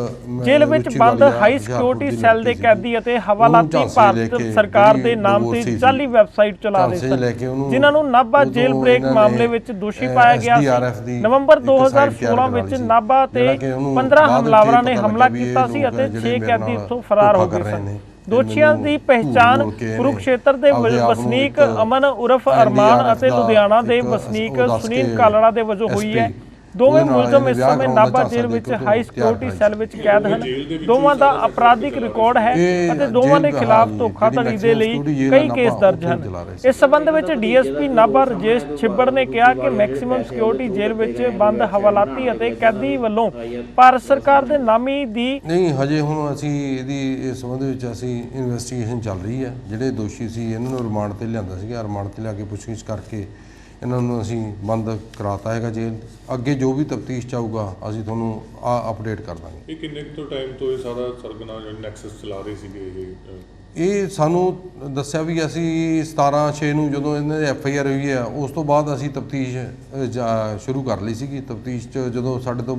ਜੇਲ੍ਹ ਵਿੱਚ ਬੰਦ ਹਾਈ ਸਿਕਿਉਰਿਟੀ ਸੈੱਲ ਦੇ ਕੈਦੀ ਅਤੇ ਹਵਾਲਾਤੀ ਭਾਰਤ ਸਰਕਾਰ ਦੇ ਨਾਮ ਤੇ ਜਾਲੀ ਵੈਬਸਾਈਟ ਚਲਾ ਰਹੇ ਸਨ, ਜਿਨ੍ਹਾਂ ਨੂੰ ਨਾਭਾ ਜੇਲ੍ਹ ਬ੍ਰੇਕ ਮਾਮਲੇ ਵਿੱਚ ਦੋਸ਼ੀ ਪਾਇਆ ਗਿਆ ਸੀ। ਨਵੰਬਰ 2016 ਵਿੱਚ ਨਾਭਾ ਤੇ 15 ਹਮਲਾਵਰਾਂ ਨੇ ਹਮਲਾ ਕੀਤਾ ਸੀ ਅਤੇ 6 ਕੈਦੀ ਇੱਥੋਂ ਫਰਾਰ ਹੋ ਗਏ ਸਨ। ਦੋਸ਼ੀਆਂ ਦੀ ਪਹਿਚਾਣ ਕੁਰੂਕਸ਼ੇਤਰ ਦੇ ਵਸਨੀਕ ਅਮਨ ਉਰਫ ਅਰਮਾਨ ਅਤੇ ਲੁਧਿਆਣਾ ਦੇ ਵਸਨੀਕ ਸੁਨੀਲ ਕਾਲੜਾ ਦੇ ਵਜੋਂ ਹੋਈ ਹੈ। ਦੋਵੇਂ ਮੁਲਜ਼ਮ ਇਸ ਸਮੇਂ ਨਾਭਾ ਜੇਲ੍ਹ ਵਿੱਚ ਹਾਈ ਸਿਕਿਉਰਿਟੀ ਸੈੱਲ ਵਿੱਚ ਕੈਦ ਹਨ। ਦੋਵਾਂ ਦਾ ਅਪਰਾਧਿਕ ਰਿਕਾਰਡ ਹੈ ਅਤੇ ਦੋਵਾਂ ਦੇ ਖਿਲਾਫ ਧੋਖਾਧੜੀ ਦੇ ਲਈ ਕਈ ਕੇਸ ਦਰਜ ਹਨ। ਇਸ ਸਬੰਧ ਵਿੱਚ ਡੀਐਸਪੀ ਨਾਭਾ ਰਜੇਸ਼ ਛਿੱਬੜ ਨੇ ਕਿਹਾ ਕਿ ਮੈਕਸਿਮਮ ਸਿਕਿਉਰਿਟੀ ਜੇਲ੍ਹ ਵਿੱਚ ਬੰਦ ਹਵਾਲਾਤੀ ਅਤੇ ਕੈਦੀ ਵੱਲੋਂ ਭਾਰਤ ਸਰਕਾਰ ਦੇ ਨਾਮੀ ਦੀ
ਨਹੀਂ ਹਜੇ ਹੁਣ ਅਸੀਂ ਇਹਦੀ ਇਸ ਸੰਬੰਧ ਵਿੱਚ ਅਸੀਂ ਇਨਵੈਸਟੀਗੇਸ਼ਨ ਚੱਲ ਰਹੀ ਹੈ। ਜਿਹੜੇ ਦੋਸ਼ੀ ਸੀ ਇਹਨਾਂ ਨੂੰ ਰਿਮਾਂਡ ਤੇ ਲਿਆਂਦਾ ਸੀਗਾ, ਰਿਮਾਂਡ ਤੇ ਲਿਆ ਕੇ ਪੁੱਛਗਿੱਛ ਕਰਕੇ ਇਹਨਾਂ ਨੂੰ ਅਸੀਂ ਬੰਦ ਕਰਾਤਾ ਹੈਗਾ ਜੇਲ੍ਹ। ਅੱਗੇ ਜੋ ਵੀ ਤਫਤੀਸ਼ ਚਾਹੂਗਾ ਅਸੀਂ ਤੁਹਾਨੂੰ ਅਪਡੇਟ ਕਰ ਦਾਂਗੇ।
ਇਹ ਕਿੰਨੇ ਤੋਂ ਟਾਈਮ ਤੋਂ ਇਹ ਸਾਰਾ ਸਰਗਨਾ ਨੈਕਸਸ ਚਲਾ ਰਹੇ ਸੀਗੇ?
ਇਹ ਸਾਨੂੰ ਦੱਸਿਆ ਵੀ ਅਸੀਂ 17/6 ਨੂੰ ਜਦੋਂ ਇਹਨਾਂ ਦੀ FIR ਹੋਈ ਹੈ ਉਸ ਤੋਂ ਬਾਅਦ ਅਸੀਂ ਤਫਤੀਸ਼ ਸ਼ੁਰੂ ਕਰ ਲਈ ਸੀਗੀ। ਤਫਤੀਸ਼ 'ਚ ਜਦੋਂ ਸਾਡੇ ਤੋਂ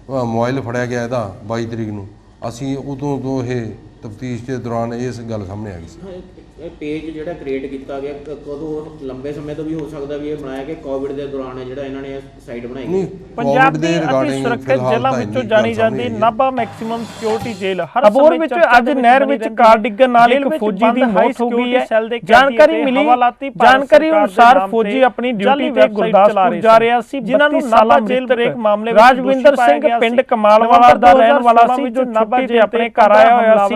ਮੋਬਾਈਲ ਫੜਿਆ ਗਿਆ ਇਹਦਾ 22 ਤਰੀਕ ਨੂੰ, ਅਸੀਂ ਉਦੋਂ ਤੋਂ ਇਹ ਤਫਤੀਸ਼ ਦੇ ਦੌਰਾਨ ਇਸ ਗੱਲ ਸਾਹਮਣੇ ਆ ਗਈ ਸੀ।
ਇਹ ਪੇਜ ਜਿਹੜਾ ਕ੍ਰੀਏਟ ਕੀਤਾ ਗਿਆ ਕਦੋਂ ਲੰਬੇ ਸਮੇਂ ਤੋਂ ਵੀ ਹੋ ਸਕਦਾ ਵੀ ਇਹ ਬਣਾਇਆ ਕਿ ਕੋਵਿਡ ਦੇ ਦੌਰਾਨ ਜਿਹੜਾ ਇਹਨਾਂ ਨੇ ਸਾਈਟ ਬਣਾਈ
ਨਹੀਂ
ਪੰਜਾਬ ਦੀ ਅਤੀ ਸੁਰੱਖਿਅਤ ਜੇਲ੍ਹਾਂ ਵਿੱਚੋਂ ਜਾਣੀ ਜਾਂਦੀ ਨਾਭਾ ਮੈਕਸਿਮਮ ਸਿਕਿਉਰਿਟੀ ਜੇਲ੍ਹ ਅਬੋਹਰ ਵਿੱਚ ਅੱਜ ਨਹਿਰ ਵਿੱਚ ਕਾਰ ਡਿੱਗਣ ਨਾਲ ਇੱਕ ਫੌਜੀ ਦੀ ਮੌਤ ਹੋ ਗਈ ਹੈ। ਜਾਣਕਾਰੀ ਅਨੁਸਾਰ ਫੌਜੀ ਆਪਣੀ ਡਿਊਟੀ ਤੇ ਗੁਰਦਾਸਪੁਰ ਜਾ ਰਿਹਾ ਸੀ, ਜਿਨ੍ਹਾਂ ਨੂੰ ਨਾਭਾ ਜੇਲ੍ਹ ਬ੍ਰੇਕ ਮਾਮਲੇ ਵਿੱਚ ਰਾਜਵਿੰਦਰ ਸਿੰਘ ਪਿੰਡ ਕਮਾਲਵਾਲਾ ਦਾ ਰਹਿਣ ਵਾਲਾ ਸੀ, ਜੋ ਨਾਭਾ ਦੇ ਆਪਣੇ ਘਰ ਆਇਆ ਹੋਇਆ ਸੀ।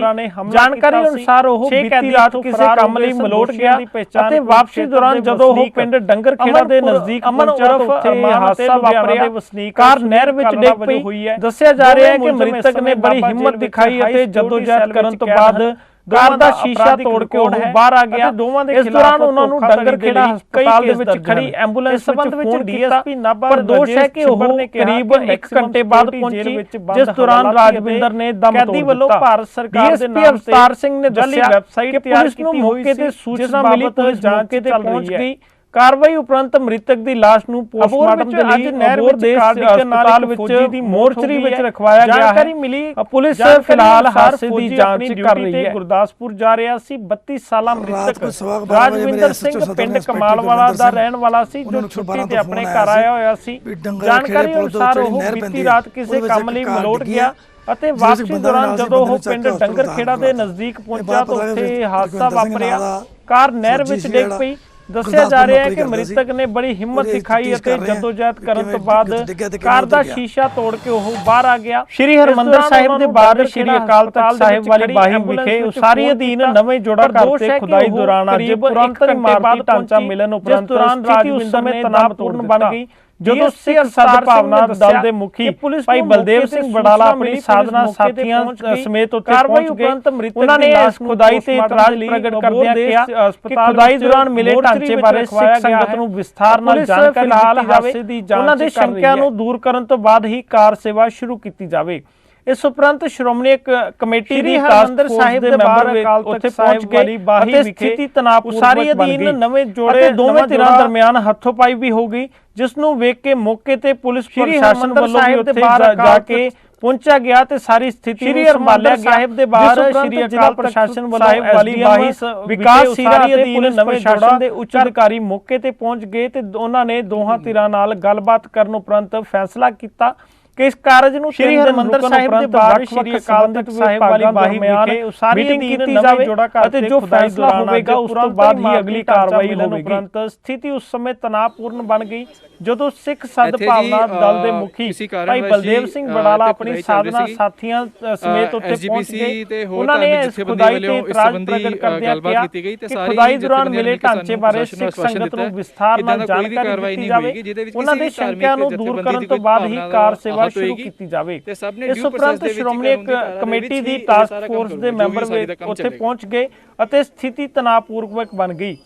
ਜਾਣਕਾਰੀ ਅਨੁਸਾਰ ਉਹ ਬੀਤੀ ਰਾਤ ਕਿਸੇ ਕੰਮ ਲਈ ਮਲੋਟ ਗਿਆ ਅਤੇ ਵਾਪਸੀ ਦੌਰਾਨ ਜਦੋਂ ਉਹ ਪਿੰਡ ਡੰਗਰ ਖੇੜਾ ਦੇ ਨਜ਼ਦੀਕ ਪਹੁੰਚਾ ਤਾਂ ਉੱਥੇ ਹਾਦਸਾ ਵਾਪਰਿਆ। ਕਾਰ ਨਹਿਰ ਵਿੱਚ ਡਿੱਗ ਪਈ। ਦੱਸਿਆ ਜਾ ਰਿਹਾ ਹੈ ਕਿ ਮ੍ਰਿਤਕ ਨੇ ਬੜੀ ਹਿੰਮਤ ਦਿਖਾਈ ਅਤੇ ਜਦੋਜਹਿਦ ਕਰਨ ਤੋਂ ਬਾਅਦ ਕਾਰ ਦਾ ਸ਼ੀਸ਼ਾ ਤੋੜ ਕੇ ਉਹ ਬਾਹਰ ਆ ਗਿਆ। ਇਸ ਦੌਰਾਨ ਉਹਨਾਂ ਨੂੰ ਡੰਗਰ ਖੇੜਾ ਹਸਪਤਾਲ ਦੇ ਵਿੱਚ ਖੜੀ ਐਂਬੂਲੈਂਸ ਸੰਬੰਧ ਵਿੱਚ ਡੀਐਸਪੀ ਨਾਭਾ ਪਰ ਦੋਸ਼ ਹੈ ਕਿ ਉਹ ਕਰੀਬ 1 ਘੰਟੇ ਬਾਅਦ ਪਹੁੰਚੀ, ਜਿਸ ਦੌਰਾਨ ਰਾਜਵਿੰਦਰ ਨੇ ਦਮ ਤੋੜ ਦਿੱਤਾ। ਵੱਲੋਂ ਭਾਰਤ ਸਰਕਾਰ ਦੇ ਨਾਮ ਅਵਤਾਰ ਸਿੰਘ ਨੇ ਦੱਸਿਆ ਵੈਬਸਾਈਟ ਤਿਆਰ ਕੀਤੀ ਹੋਈ ਸੀ, ਸੂਚਨਾ ਮਿਲੀ ਪੁਲਿਸ ਜਾਂਚ ਤੇ ਪਹੁੰਚ ਗਈ। ਕਾਰਵਾਈ ਉਪਰੰਤ ਮ੍ਰਿਤਕ ਦੀ ਲਾਸ਼ ਨੂੰ ਪੋਸਟਮਾਰਟਮ ਦੇ ਲਈ ਨਹਿਰ ਵਿੱਚ ਹਸਪਤਾਲ ਵਿੱਚ ਦੀ ਮੋਰਚਰੀ ਵਿੱਚ ਰਖਵਾਇਆ ਗਿਆ ਹੈ। ਪੁਲਿਸ ਫਿਲਹਾਲ ਹਾਦਸੇ ਦੀ ਜਾਂਚ ਕਰ ਰਹੀ ਹੈ। ਗੁਰਦਾਸਪੁਰ ਜਾ ਰਿਹਾ ਸੀ 32 ਸਾਲਾ ਮ੍ਰਿਤਕ ਰਾਜਵਿੰਦਰ ਸਿੰਘ ਪਿੰਡ ਕਮਾਲਵਾਲਾ ਦਾ ਰਹਿਣ ਵਾਲਾ ਸੀ, ਜੋ ਛੁੱਟੀ ਤੇ ਆਪਣੇ ਘਰ ਆਇਆ ਹੋਇਆ ਸੀ। ਜਾਣਕਾਰੀ ਅਨੁਸਾਰ ਉਹ ਬੀਤੀ ਰਾਤ ਕਿਸੇ ਕੰਮ ਲਈ ਮਲੋਟ ਗਿਆ ਅਤੇ ਵਾਪਸੀ ਦੌਰਾਨ ਜਦੋਂ ਉਹ ਪਿੰਡ ਡੰਗਰ ਖੇੜਾ ਦੇ ਨਜ਼ਦੀਕ ਪਹੁੰਚਾ ਤਾਂ ਉੱਥੇ ਹਾਦਸਾ ਵਾਪਰਿਆ। ਕਾਰ ਨਹਿਰ ਵਿੱਚ ਡਿੱਗ ਪਈ। ਦੱਸਿਆ ਜਾ ਰਿਹਾ ਹੈ ਕਿ ਮ੍ਰਿਤਕ ਨੇ ਬੜੀ ਹਿੰਮਤ ਦਿਖਾਈ ਅਤੇ ਜਦੋਜਹਿਦ ਕਰਨ ਤੋਂ ਬਾਅਦ ਕਾਰ ਦਾ ਸ਼ੀਸ਼ਾ ਤੋੜ ਕੇ ਉਹ ਬਾਹਰ ਆ ਗਿਆ। ਸ਼੍ਰੀ ਹਰਿਮੰਦਰ ਸਾਹਿਬ ਦੇ ਬਾਹਰ ਸ਼੍ਰੀ ਅਕਾਲ ਤਖਤ ਸਾਹਿਬ ਵਾਲੀ ਬਾਹੀ ਵਿਖੇ ਉਸਾਰੀ ਅਧੀਨ ਨਵੇਂ ਜੋੜਾ ਘਰ ਤੇ ਖੁਦਾਈ ਦੌਰਾਨ ਅੱਜ ਪੁਰਾਤਨ ਇਮਾਰਤੀ ਢਾਂਚਾ ਮਿਲਣ ਉਪਰੰਤ ਰਾਜਵਿੰਦਰ ਨੇ ਤਣਾਅਪੂਰਨ ਬਣ ਗਈ। ਜਦੋਂ ਸਿੱਖ ਸਦਭਾਵਨਾ ਦਲ ਦੇ ਮੁਖੀ ਭਾਈ ਬਲਦੇਵ ਸਿੰਘ ਬੜਾਲਾ ਆਪਣੀ ਸਾਧਨਾ ਸਾਥੀਆਂ ਸਮੇਤ ਉੱਥੇ ਪਹੁੰਚ ਗਏ, ਉਹਨਾਂ ਨੇ ਇਸ ਖੁਦਾਈ ਤੇ ਇਤਰਾਜ਼ ਪ੍ਰਗਟ ਕਰਦਿਆਂ ਕਿਹਾ ਕਿ ਖੁਦਾਈ ਦੌਰਾਨ ਮਿਲੇ ਢਾਂਚੇ ਬਾਰੇ ਸਿੱਖ ਸੰਗਤ ਨੂੰ ਵਿਸਥਾਰ ਨਾਲ ਜਾਣਕਾਰੀ ਦਿੱਤੀ ਜਾਵੇ। ਉਹਨਾਂ ਦੇ ਸ਼ੰਕਿਆਂ ਨੂੰ ਦੂਰ ਕਰਨ ਤੋਂ ਬਾਅਦ ਹੀ ਕਾਰ ਸੇਵਾ ਸ਼ੁਰੂ ਕੀਤੀ ਜਾਵੇ। ਇਸ ਉਪਰੰਤ ਸ਼੍ਰੋਮਣੀ ਕਮੇਟੀ ਦੀ ਹਰਿਮੰਦਰ ਸਾਹਿਬ ਦੇ ਬਾਹਰ ਉੱਥੇ ਪਹੁੰਚ ਗਈ ਅਤੇ ਸਥਿਤੀ ਤਣਾਅਪੂਰਨ ਉਸਾਰੀ ਅਧੀਨ ਨਵੇਂ ਜੋੜੇ ਦੋਵੇਂ ਧਿਰਾਂ ਦਰਮਿਆਨ ਹੱਥੋਂਪਾਈ ਵੀ ਹੋ ਗਈ, ਜਿਸ ਨੂੰ ਵੇਖ ਕੇ ਮੌਕੇ ਤੇ ਪੁਲਿਸ ਪ੍ਰਸ਼ਾਸਨ ਵੱਲੋਂ ਵੀ ਉੱਥੇ ਜਾ ਕੇ ਪਹੁੰਚਿਆ ਗਿਆ ਤੇ ਸਾਰੀ ਸਥਿਤੀ ਨੂੰ ਸੰਭਾਲਿਆ ਗਿਆ। ਦੇ ਬਾਹਰ ਸ਼੍ਰੀ ਅਕਾਲ ਪ੍ਰਸ਼ਾਸਨ ਵੱਲੋਂ ਵਾਲੀ ਬਾਹੀ ਵਿਕਾਸ ਉਸਾਰੀ ਅਧੀਨ ਨਵੇਂ ਜੋੜਾਂ ਦੇ ਉੱਚ ਅਧਿਕਾਰੀ ਮੌਕੇ ਤੇ ਪਹੁੰਚ ਗਏ ਤੇ ਉਹਨਾਂ ਨੇ ਦੋਹਾਂ ਧਿਰਾਂ ਨਾਲ ਗੱਲਬਾਤ ਕਰਨ ਉਪਰੰਤ ਫੈਸਲਾ ਕੀਤਾ ਕਿ ਇਸ ਕਾਰਜ ਨੂੰ ਸ਼੍ਰੀ ਹਰਿਮੰਦਰ ਸਾਹਿਬ ਦੇ ਬਾਹਰ ਸ਼੍ਰੀ ਅਕਾਲ ਤਖਤ ਸਾਹਿਬ ਵਾਲੀ ਬਾਹੀ ਵਿਖੇ ਉਸਾਰੀ ਅਧੀਨ ਨਵੇਂ ਜੋੜਾ ਘਰ ਅਤੇ ਜੋ ਫੈਸਲਾ ਹੋਵੇਗਾ ਉਸ ਤੋਂ ਬਾਅਦ ਹੀ ਅਗਲੀ ਕਾਰਵਾਈ ਹੋਵੇਗੀ। ਉਪਰੰਤ ਸਥਿਤੀ ਉਸ ਸਮੇਂ ਤਣਾਅਪੂਰਨ ਬਣ ਗਈ ਜਦੋਂ ਸਿੱਖ ਸਦਭਾਵਨਾ ਦਲ ਦੇ ਮੁਖੀ ਭਾਈ ਬਲਦੇਵ ਸਿੰਘ ਬੜਾਲਾ ਆਪਣੀ ਸਾਧਨਾ ਸਾਥੀਆਂ ਸਮੇਤ ਉੱਥੇ ਪਹੁੰਚ ਗਏ। ਉਹਨਾਂ ਨੇ ਇਸ ਖੁਦਾਈ ਤੇ ਇਤਰਾਜ਼ ਪ੍ਰਗਟ ਕਰਦਿਆਂ ਕਿਹਾ ਕਿ ਖੁਦਾਈ ਦੌਰਾਨ ਮਿਲੇ ਢਾਂਚੇ ਬਾਰੇ ਸਿੱਖ ਸੰਗਤ ਨੂੰ ਵਿਸਥਾਰ ਨਾਲ ਜਾਣਕਾਰੀ ਦਿੱਤੀ ਜਾਵੇ। ਉਹਨਾਂ ਦੇ ਸ਼ੰਕਿਆਂ ਨੂੰ ਦੂਰ ਕਰਨ ਤੋਂ ਬਾਅਦ ਹੀ ਕਾਰ ਸੇਵਾ ਸ਼ੁਰੂ ਕੀਤੀ ਜਾਵੇ। ਇਸ ਉਪਰੰਤ ਸ਼੍ਰੋਮਣੀ ਕਮੇਟੀ ਦੀ ਟਾਸਕ ਫੋਰਸ ਦੇ ਮੈਂਬਰ ਉੱਥੇ ਪਹੁੰਚ ਗਏ ਅਤੇ ਸਥਿਤੀ ਤਣਾਅਪੂਰਵਕ ਬਣ ਗਈ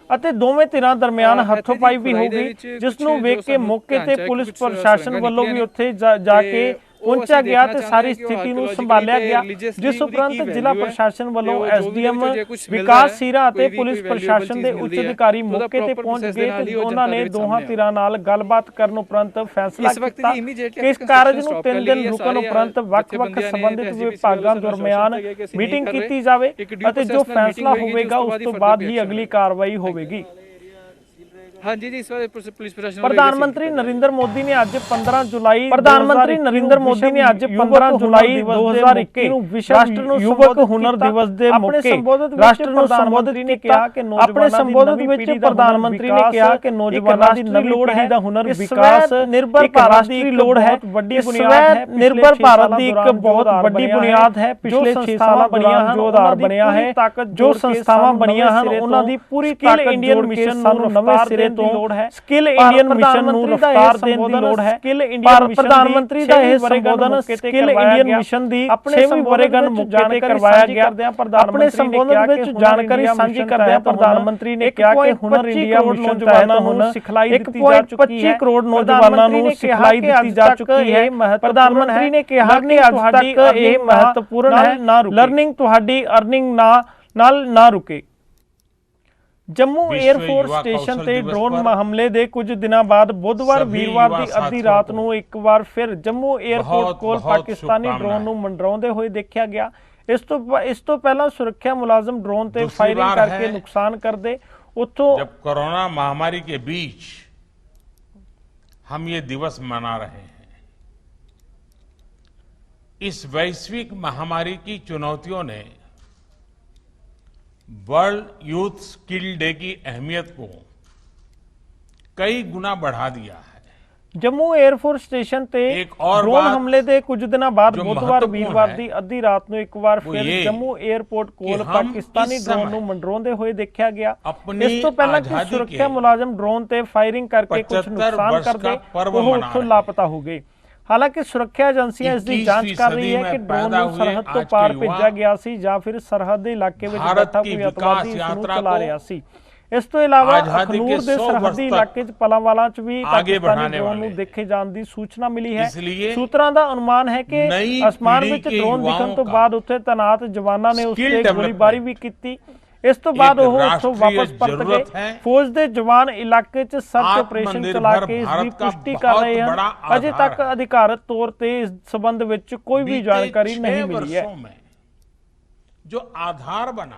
ਅਤੇ ਦੋਵੇਂ ਧਿਰਾਂ ਦਰਮਿਆਨ ਹੱਥੋਂਪਾਈ ਵੀ ਹੋ ਗਈ, ਜਿਸ ਨੂੰ ਵੇਖ ਕੇ ਮੌਕੇ ਤੇ ਪੁਲਿਸ ਪ੍ਰਸ਼ਾਸਨ ਵੱਲੋਂ ਵੀ ਉੱਥੇ ਜਾ ਕੇ ਪਹੁੰਚਿਆ ਗਿਆ ਤੇ ਸਾਰੀ ਸਥਿਤੀ ਨੂੰ ਸੰਭਾਲਿਆ ਗਿਆ, ਜਿਸ ਉਪਰੰਤ ਜ਼ਿਲ੍ਹਾ ਪ੍ਰਸ਼ਾਸਨ ਵੱਲੋਂ ਐਸਡੀਐਮ ਵਿਕਾਸ ਸੀਰਾ ਅਤੇ ਪੁਲਿਸ ਪ੍ਰਸ਼ਾਸਨ ਦੇ ਉੱਚ ਅਧਿਕਾਰੀ ਮੌਕੇ ਤੇ ਪਹੁੰਚ ਗਏ ਤੇ ਉਹਨਾਂ ਨੇ ਦੋਹਾਂ ਧਿਰਾਂ ਨਾਲ ਗੱਲਬਾਤ ਕਰਨ ਉਪਰੰਤ ਫੈਸਲਾ ਕੀਤਾ ਕਿ ਇਸ ਕਾਰਜ ਨੂੰ 3 ਦਿਨ ਰੁਕਣ ਉਪਰੰਤ ਵੱਖ-ਵੱਖ ਸੰਬੰਧਿਤ ਵਿਭਾਗਾਂ ਦਰਮਿਆਨ ਮੀਟਿੰਗ ਕੀਤੀ ਜਾਵੇ ਅਤੇ ਜੋ ਫੈਸਲਾ ਹੋਵੇਗਾ ਉਸ ਤੋਂ ਬਾਅਦ ਹੀ ਅਗਲੀ ਕਾਰਵਾਈ ਹੋਵੇਗੀ।
ਹਾਂਜੀ ਜੀ, ਇਸ ਵਾਰ ਪੁਲਿਸ ਪ੍ਰਸ਼ਾਸਨ
ਪ੍ਰਧਾਨ ਮੰਤਰੀ ਨਰਿੰਦਰ ਮੋਦੀ ਨੇ ਅੱਜ 15 ਜੁਲਾਈ 2021 ਨੂੰ ਵਿਸ਼ਵ ਯੁਵਕ ਹੁਨਰ ਦਿਵਸ ਦੇ ਮੌਕੇ ਰਾਸ਼ਟਰ ਨੂੰ ਸੰਬੋਧਿਤ ਕੀਤਾ ਕਿ ਆਪਣੇ ਸੰਬੋਧਨ ਵਿੱਚ ਪ੍ਰਧਾਨ ਮੰਤਰੀ ਨੇ ਕਿਹਾ ਕਿ ਨੌਜਵਾਨਾਂ ਦੀ ਨਵੀਂ ਲੋੜ ਹੈ ਦਾ ਹੁਨਰ ਵਿਕਾਸ ਨਿਰਭਰ ਭਾਰਤ ਦੀ ਲੋੜ ਹੈ, ਵੱਡੀ ਬੁਨਿਆਦ ਹੈ, ਨਿਰਭਰ ਭਾਰਤ ਦੀ ਇੱਕ ਬਹੁਤ ਵੱਡੀ ਬੁਨਿਆਦ ਹੈ। ਪਿਛਲੇ 6 ਸਾਲਾਂ ਬਣੀਆਂ ਹਨ, ਜੋ ਆਧਾਰ ਬਣਿਆ ਹੈ, ਜੋ ਸੰਸਥਾਵਾਂ ਬਣੀਆਂ ਹਨ ਉਹਨਾਂ ਦੀ ਪੂਰੀ ਤਾਕਤ ਇੰਡੀਅਨ ਮਿਸ਼ਨ ਨੂੰ ਨਵੇਂ ਸਿਰੇ ਤੋਂ ਲੋੜ ਹੈ, ਸਕਿੱਲ ਇੰਡੀਅਨ ਮਿਸ਼ਨ ਨੂੰ ਰਫਤਾਰ ਦੇਣ ਦੀ ਲੋੜ ਹੈ। ਪ੍ਰਧਾਨ ਮੰਤਰੀ ਦਾ ਇਹ ਸੰਬੋਧਨ ਸਕਿੱਲ ਇੰਡੀਅਨ ਮਿਸ਼ਨ ਦੀ 6ਵੀਂ ਵਰ੍ਹੇਗੰਢ ਮੌਕੇ ਤੇ ਕਰਵਾਇਆ ਗਿਆ। ਆਪਣੇ ਸੰਬੋਧਨ ਵਿੱਚ ਜਾਣਕਾਰੀ ਸਾਂਝੀ ਕਰਦਿਆਂ ਪ੍ਰਧਾਨ ਮੰਤਰੀ ਨੇ ਕਿਹਾ ਕਿ ਹੁਨਰ ਇੰਡੀਆ ਮਿਸ਼ਨ ਤਹਿਤ ਹੁਣ ਸਿਖਲਾਈ ਦਿੱਤੀ ਜਾ ਚੁੱਕੀ ਹੈ, 1.25 ਕਰੋੜ ਨੌਜਵਾਨਾਂ ਨੂੰ ਸਿਖਲਾਈ ਦਿੱਤੀ ਜਾ ਚੁੱਕੀ ਹੈ। ਪ੍ਰਧਾਨ ਮੰਤਰੀ ਨੇ ਕਿਹਾ ਕਿ ਅੱਜ ਤੱਕ ਇਹ ਮਹੱਤਵਪੂਰਨ ਹੈ, ਲਰਨਿੰਗ ਤੁਹਾਡੀ ਅਰਨਿੰਗ ਨਾਲ ਨਾ ਰੁਕੇ। ਜੰਮੂ 에ਅਰਫੋਰਸ ਸਟੇਸ਼ਨ ਤੇ ਡਰੋਨ ਹਮਲੇ ਦੇ ਕੁਝ ਦਿਨਾਂ ਬਾਅਦ ਬੁੱਧਵਾਰ ਵੀਰਵਾਰ ਦੀ ਅੱਧੀ ਰਾਤ ਨੂੰ ਇੱਕ ਵਾਰ ਫਿਰ ਜੰਮੂ 에ਅਰਪੋਰਟ ਕੋਲ ਪਾਕਿਸਤਾਨੀ ਡਰੋਨ ਨੂੰ ਮੰਡਰਾਉਂਦੇ ਹੋਏ ਦੇਖਿਆ ਗਿਆ। ਇਸ ਤੋਂ ਪਹਿਲਾਂ ਸੁਰੱਖਿਆ ਮੁਲਾਜ਼ਮ ਡਰੋਨ ਤੇ फायरिंग करके नुकसान कर दे।
जब कोरोना महामारी के बीच हम ये दिवस मना रहे हैं, इस वैश्विक महामारी की चुनौतियों ने वर्ल्ड यूथ स्किल डे की अहमियत को कई गुना बढ़ा दिया है।
जम्मू एयरफोर्स स्टेशन ते ड्रोन हमले दे कुछ दिनों बाद बुधवार वीरवार दी अद्धी रात ਨੂੰ ਇੱਕ ਵਾਰ ਫਿਰ ਜੰਮੂ 에ਅਰਪੋਰਟ ਕੋਲ ਪਾਕਿਸਤਾਨੀ ਡਰੋਨ ਨੂੰ ਮੰਡਰਾਉਂਦੇ ਹੋਏ ਦੇਖਿਆ ਗਿਆ। ਇਸ ਤੋਂ ਪਹਿਲਾਂ ਕਿ ਸੁਰੱਖਿਆ ਮੁਲਾਜ਼ਮ ਡਰੋਨ ਤੇ फायरिंग ਕਰਕੇ ਕੁਝ ਨੁਕਸਾਨ ਕਰਦੇ ਉਹ ਉੱਥੋਂ ਲਾਪਤਾ ਹੋ ਗਏ। ਹਾਲਾਂਕਿ ਸੁਰੱਖਿਆ ਏਜੰਸੀਆਂ ਇਸ ਦੀ ਜਾਂਚ ਕਰ ਰਹੀ ਹੈ ਕਿ ਡਰੋਨ ਨੂੰ ਸਰਹੱਦ ਤੋਂ ਪਾਰ ਭੇਜਿਆ ਗਿਆ ਸੀ ਜਾਂ ਫਿਰ ਸਰਹੱਦ ਦੇ ਇਲਾਕੇ ਵਿੱਚ ਬੈਠਾ ਕੋਈ ਅਤਵਾਦੀ ਇਸ ਨੂੰ ਚਲਾ ਰਿਹਾ ਸੀ। ਇਸ ਤੋਂ ਇਲਾਵਾ ਅਖਨੂਰ ਦੇ ਸਰਹੱਦੀ ਇਲਾਕੇ 'ਚ ਪਲਾਵਾਲਾ 'ਚ ਵੀ ਪਾਕਿਸਤਾਨੀ ਡਰੋਨ ਨੂੰ ਦੇਖੇ ਜਾਣ ਦੀ ਸੂਚਨਾ ਮਿਲੀ ਹੈ। ਸੂਤਰਾਂ ਦਾ ਅਨੁਮਾਨ ਹੈ ਕਿ ਅਸਮਾਨ ਵਿੱਚ ਡਰੋਨ ਦਿਖਣ ਤੋਂ ਬਾਅਦ ਉੱਥੇ ਤੈਨਾਤ ਜਵਾਨਾਂ ਨੇ ਉਸ ਤੇ ਗੋਲੀਬਾਰੀ ਵੀ ਕੀਤੀ। ਇਸ ਤੋਂ ਬਾਅਦ ਉਹ ਉੱਥੋਂ ਵਾਪਸ ਪਰਤ ਗਏ। ਫੌਜ ਦੇ ਜਵਾਨ ਇਲਾਕੇ 'ਚ ਸਰਚ ਆਪਰੇਸ਼ਨ ਚਲਾ ਕੇ ਇਸ ਦੀ ਪੁਸ਼ਟੀ ਕਰ ਰਹੇ ਹਨ। ਅਜੇ ਤੱਕ ਅਧਿਕਾਰਤ ਤੌਰ ਤੇ ਇਸ ਸਬੰਧ ਵਿੱਚ ਕੋਈ ਵੀ ਜਾਣਕਾਰੀ ਨਹੀਂ ਮਿਲੀ ਹੈ।
जो आधार बना,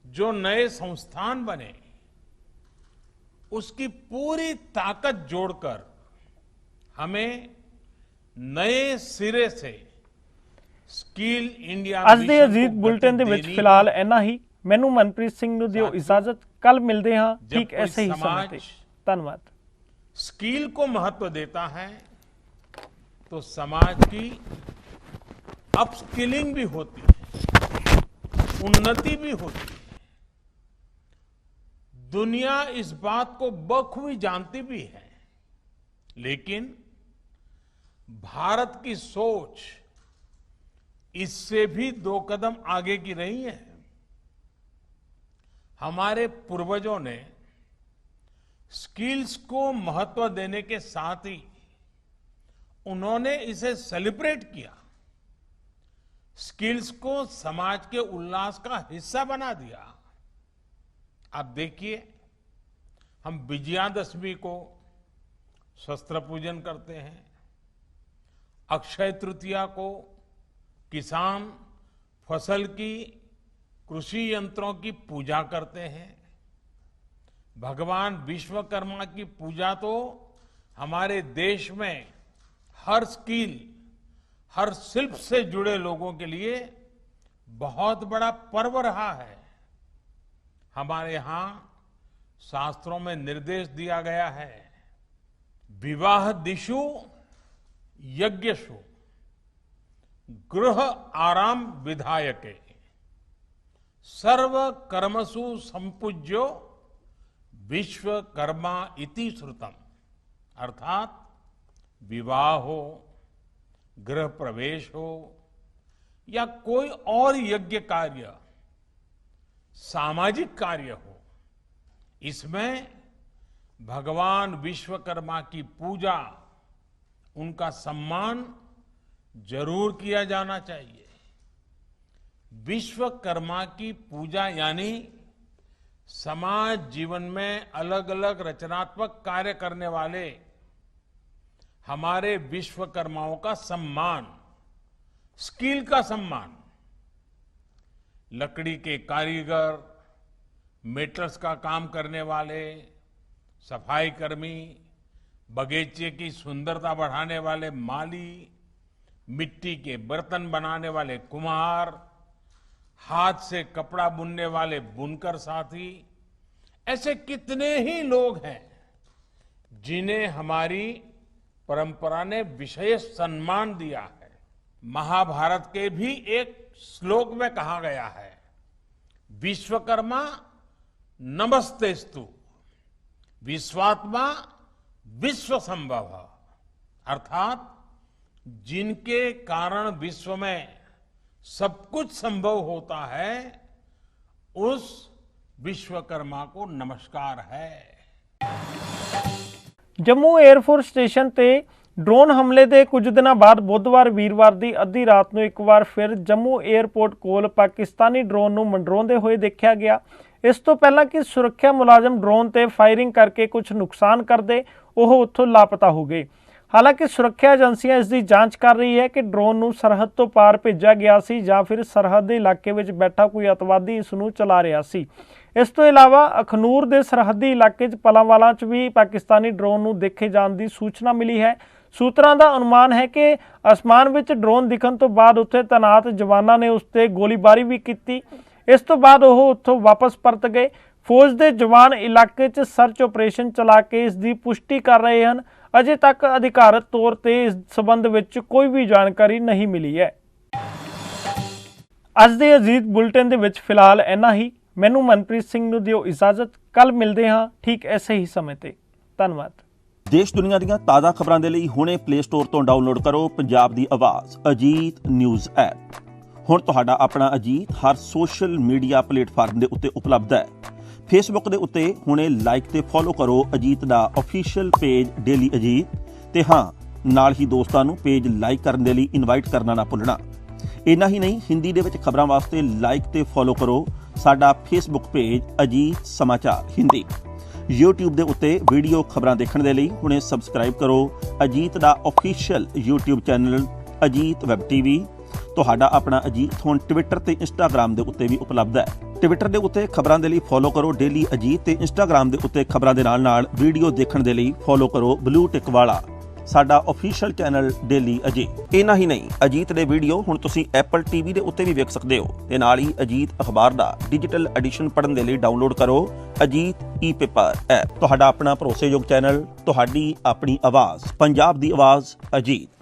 जो नए संस्थान बने, उसकी पूरी ताकत जोड़कर हमें नए सिरे से स्किल इंडिया
ਅੱਜ ਦੇ ਅਜੀਤ ਬੁਲਟਨ ਦੇ ਵਿੱਚ ਫਿਲਹਾਲ ਇੰਨਾ ਹੀ। ਮੈਨੂੰ ਮਨਪ੍ਰੀਤ ਸਿੰਘ ਨੂੰ ਦਿਓ ਇਜਾਜ਼ਤ। ਕੱਲ ਮਿਲਦੇ ਹਾਂ ਠੀਕ ऐसे ही समय पे। धन्यवाद।
स्किल को महत्व देता है तो समाज की अपस्किलिंग भी होती है, उन्नति भी होती है। दुनिया इस बात को बखूबी जानती भी है, लेकिन भारत की सोच इससे भी 2 कदम आगे की रही है। हमारे पूर्वजों ने स्किल्स को महत्व देने के साथ ही उन्होंने इसे सेलिब्रेट किया, स्किल्स को समाज के उल्लास का हिस्सा बना दिया। आप देखिए, हम विजयादशमी को शस्त्र पूजन करते हैं, अक्षय तृतीया को किसान फसल की कृषि यंत्रों की पूजा करते हैं, भगवान विश्वकर्मा की पूजा तो हमारे देश में हर स्किल, हर शिल्प से जुड़े लोगों के लिए बहुत बड़ा पर्व रहा है। हमारे यहां शास्त्रों में निर्देश दिया गया है, विवाह दिशु यज्ञशु गृह आराम विधायके सर्व कर्मसु संपूज्यो विश्वकर्मा इति श्रुतम। अर्थात विवाह हो, गृह प्रवेश हो या कोई और यज्ञ कार्य, सामाजिक कार्य हो, इसमें भगवान विश्वकर्मा की पूजा, उनका सम्मान जरूर किया जाना चाहिए। विश्वकर्मा की पूजा यानी समाज जीवन में अलग अलग रचनात्मक कार्य करने वाले हमारे विश्वकर्माओं का सम्मान, स्किल का सम्मान। लकड़ी के कारीगर, मेटल्स का काम करने वाले, सफाई कर्मी, बगीचे की सुंदरता बढ़ाने वाले माली, मिट्टी के बर्तन बनाने वाले कुम्हार, हाथ से कपड़ा बुनने वाले बुनकर साथी, ऐसे कितने ही लोग हैं जिन्हें हमारी परंपरा ने विशेष सम्मान दिया है। महाभारत के भी एक श्लोक में कहा गया है, विश्वकर्मा नमस्तेस्तु, विश्वात्मा विश्व संभव, अर्थात जिनके कारण विश्व में सब कुछ संभव होता है उस विश्वकर्मा को नमस्कार है।
जम्मू एयरफोर्स स्टेशन ते ड्रोन हमले ਦੇ ਕੁਝ ਦਿਨਾਂ ਬਾਅਦ ਬੁੱਧਵਾਰ ਵੀਰਵਾਰ ਦੀ ਅੱਧੀ ਰਾਤ ਨੂੰ ਇੱਕ ਵਾਰ ਫਿਰ ਜੰਮੂ 에ਅਰਪੋਰਟ ਕੋਲ ਪਾਕਿਸਤਾਨੀ ਡਰੋਨ ਨੂੰ ਮੰਡਰਾਉਂਦੇ ਹੋਏ ਦੇਖਿਆ ਗਿਆ। ਇਸ ਤੋਂ ਪਹਿਲਾਂ ਕਿ ਸੁਰੱਖਿਆ ਮੁਲਾਜ਼ਮ ਡਰੋਨ ਤੇ ਫਾਇਰਿੰਗ ਕਰਕੇ ਕੁਝ ਨੁਕਸਾਨ ਕਰਦੇ ਉਹ ਉੱਥੋਂ ਲਾਪਤਾ ਹੋ ਗਏ। ਹਾਲਾਂਕਿ ਸੁਰੱਖਿਆ ਏਜੰਸੀਆਂ ਇਸ ਦੀ ਜਾਂਚ ਕਰ ਰਹੀ ਹੈ ਕਿ ਡਰੋਨ ਨੂੰ ਸਰਹੱਦ ਤੋਂ ਪਾਰ ਭੇਜਿਆ ਗਿਆ ਸੀ ਜਾਂ ਫਿਰ ਸਰਹੱਦੀ ਇਲਾਕੇ ਵਿੱਚ ਬੈਠਾ ਕੋਈ ਅਤਵਾਦੀ ਇਸ ਨੂੰ ਚਲਾ ਰਿਹਾ ਸੀ। ਇਸ ਤੋਂ ਇਲਾਵਾ ਅਖਨੂਰ ਦੇ ਸਰਹੱਦੀ ਇਲਾਕੇ 'ਚ ਪਲਾਵਾਲਾ 'ਚ ਵੀ ਪਾਕਿਸਤਾਨੀ ਡਰੋਨ ਨੂੰ ਦੇਖੇ ਜਾਣ ਦੀ ਸੂਚਨਾ ਮਿਲੀ ਹੈ। ਸੂਤਰਾਂ ਦਾ ਅਨੁਮਾਨ ਹੈ ਕਿ ਅਸਮਾਨ ਵਿੱਚ ਡਰੋਨ ਦਿਖਣ ਤੋਂ ਬਾਅਦ ਉੱਥੇ ਤੈਨਾਤ ਜਵਾਨਾਂ ਨੇ ਉਸ ਤੇ ਗੋਲੀਬਾਰੀ ਵੀ ਕੀਤੀ। ਇਸ ਤੋਂ ਬਾਅਦ ਉਹ ਉੱਥੋਂ ਵਾਪਸ ਪਰਤ ਗਏ। ਫੌਜ ਦੇ ਜਵਾਨ ਇਲਾਕੇ 'ਚ ਸਰਚ ਆਪਰੇਸ਼ਨ ਚਲਾ ਕੇ ਇਸ ਦੀ ਪੁਸ਼ਟੀ ਕਰ ਰਹੇ ਹਨ। ਅਜੇ ਤੱਕ ਅਧਿਕਾਰਤ ਤੌਰ ਤੇ ਇਸ ਸਬੰਧ ਵਿੱਚ ਕੋਈ ਵੀ ਜਾਣਕਾਰੀ ਨਹੀਂ ਮਿਲੀ ਹੈ। ਅੱਜ ਦੇ ਅਜੀਤ ਬੁਲਟਨ ਦੇ ਵਿੱਚ ਫਿਲਹਾਲ ਇੰਨਾ ਹੀ। ਮੈਨੂੰ ਮਨਪ੍ਰੀਤ ਸਿੰਘ ਨੂੰ ਦਿਓ ਇਜਾਜ਼ਤ। ਕੱਲ ਮਿਲਦੇ ਹਾਂ ਠੀਕ ਐਸੇ ਹੀ ਸਮੇਂ ਤੇ। ਧੰਨਵਾਦ।
ਦੇਸ਼ ਦੁਨੀਆ ਦੀਆਂ ਤਾਜ਼ਾ ਖਬਰਾਂ ਦੇ ਲਈ ਹੁਣੇ ਪਲੇ ਸਟੋਰ ਤੋਂ ਡਾਊਨਲੋਡ ਕਰੋ ਪੰਜਾਬ ਦੀ ਆਵਾਜ਼ ਅਜੀਤ ਨਿਊਜ਼ ਐਪ। ਹੁਣ ਤੁਹਾਡਾ ਆਪਣਾ ਅਜੀਤ ਹਰ ਸੋਸ਼ਲ ਮੀਡੀਆ ਪਲੇਟਫਾਰਮ ਦੇ ਉੱਤੇ ਉਪਲਬਧ ਹੈ। ਫੇਸਬੁੱਕ ਦੇ ਉੱਤੇ ਹੁਣੇ ਲਾਈਕ ਤੇ ਫੋਲੋ ਕਰੋ ਅਜੀਤ ਦਾ ਅਫੀਸ਼ੀਅਲ ਪੇਜ ਡੇਲੀ ਅਜੀਤ ਤੇ ਹਾਂ ਨਾਲ ਹੀ ਦੋਸਤਾਂ ਨੂੰ ਪੇਜ ਲਾਈਕ ਕਰਨ ਦੇ ਲਈ ਇਨਵਾਈਟ ਕਰਨਾ ਨਾ ਭੁੱਲਣਾ। ਇੰਨਾ ਹੀ ਨਹੀਂ, ਹਿੰਦੀ ਦੇ ਵਿੱਚ ਖਬਰਾਂ ਵਾਸਤੇ ਲਾਈਕ ਤੇ ਫੋਲੋ ਕਰੋ ਸਾਡਾ ਫੇਸਬੁੱਕ ਪੇਜ ਅਜੀਤ ਸਮਾਚਾਰ ਹਿੰਦੀ। YouTube ਦੇ ਉੱਤੇ ਵੀਡੀਓ ਖਬਰਾਂ ਦੇਖਣ ਦੇ ਲਈ ਹੁਣੇ ਸਬਸਕ੍ਰਾਈਬ ਕਰੋ ਅਜੀਤ ਦਾ official YouTube channel Ajit web TV. ਤੁਹਾਡਾ ਆਪਣਾ ਅਜੀਤ ਹੁਣ ਟਵਿੱਟਰ ਤੇ ਇੰਸਟਾਗ੍ਰਾਮ ਦੇ ਉੱਤੇ ਵੀ ਉਪਲਬਧ ਹੈ। ਟਵਿੱਟਰ ਦੇ ਉੱਤੇ ਖਬਰਾਂ ਦੇ ਲਈ ਫੋਲੋ ਕਰੋ ਡੇਲੀ ਅਜੀਤ ਤੇ ਇੰਸਟਾਗ੍ਰਾਮ ਦੇ ਉੱਤੇ ਖਬਰਾਂ ਦੇ ਨਾਲ ਵੀਡੀਓ ਦੇਖਣ ਦੇ ਲਈ ਫੋਲੋ ਕਰੋ ਬਲੂ ਟਿਕ ਵਾਲਾ ਸਾਡਾ ਅਫੀਸ਼ੀਅਲ ਚੈਨਲ ਡੇਲੀ ਅਜੀਤ। ਇੰਨਾ ਹੀ ਨਹੀਂ, ਅਜੀਤ ਦੇ ਵੀਡੀਓ ਹੁਣ ਤੁਸੀਂ ਐਪਲ TV ਦੇ ਉੱਤੇ ਵੀ ਵੇਖ ਸਕਦੇ ਹੋ ਤੇ ਨਾਲ ਹੀ ਅਜੀਤ ਅਖਬਾਰ ਦਾ ਡਿਜੀਟਲ ਐਡੀਸ਼ਨ ਪੜ੍ਹਨ ਦੇ ਲਈ ਡਾਊਨਲੋਡ ਕਰੋ ਅਜੀਤ ਈ-ਪੇਪਰ ਐਪ। ਤੁਹਾਡਾ ਆਪਣਾ ਭਰੋਸੇਯੋਗ ਚੈਨਲ, ਤੁਹਾਡੀ ਆਪਣੀ ਆਵਾਜ਼, ਪੰਜਾਬ ਦੀ ਆਵਾਜ਼ ਅਜੀਤ।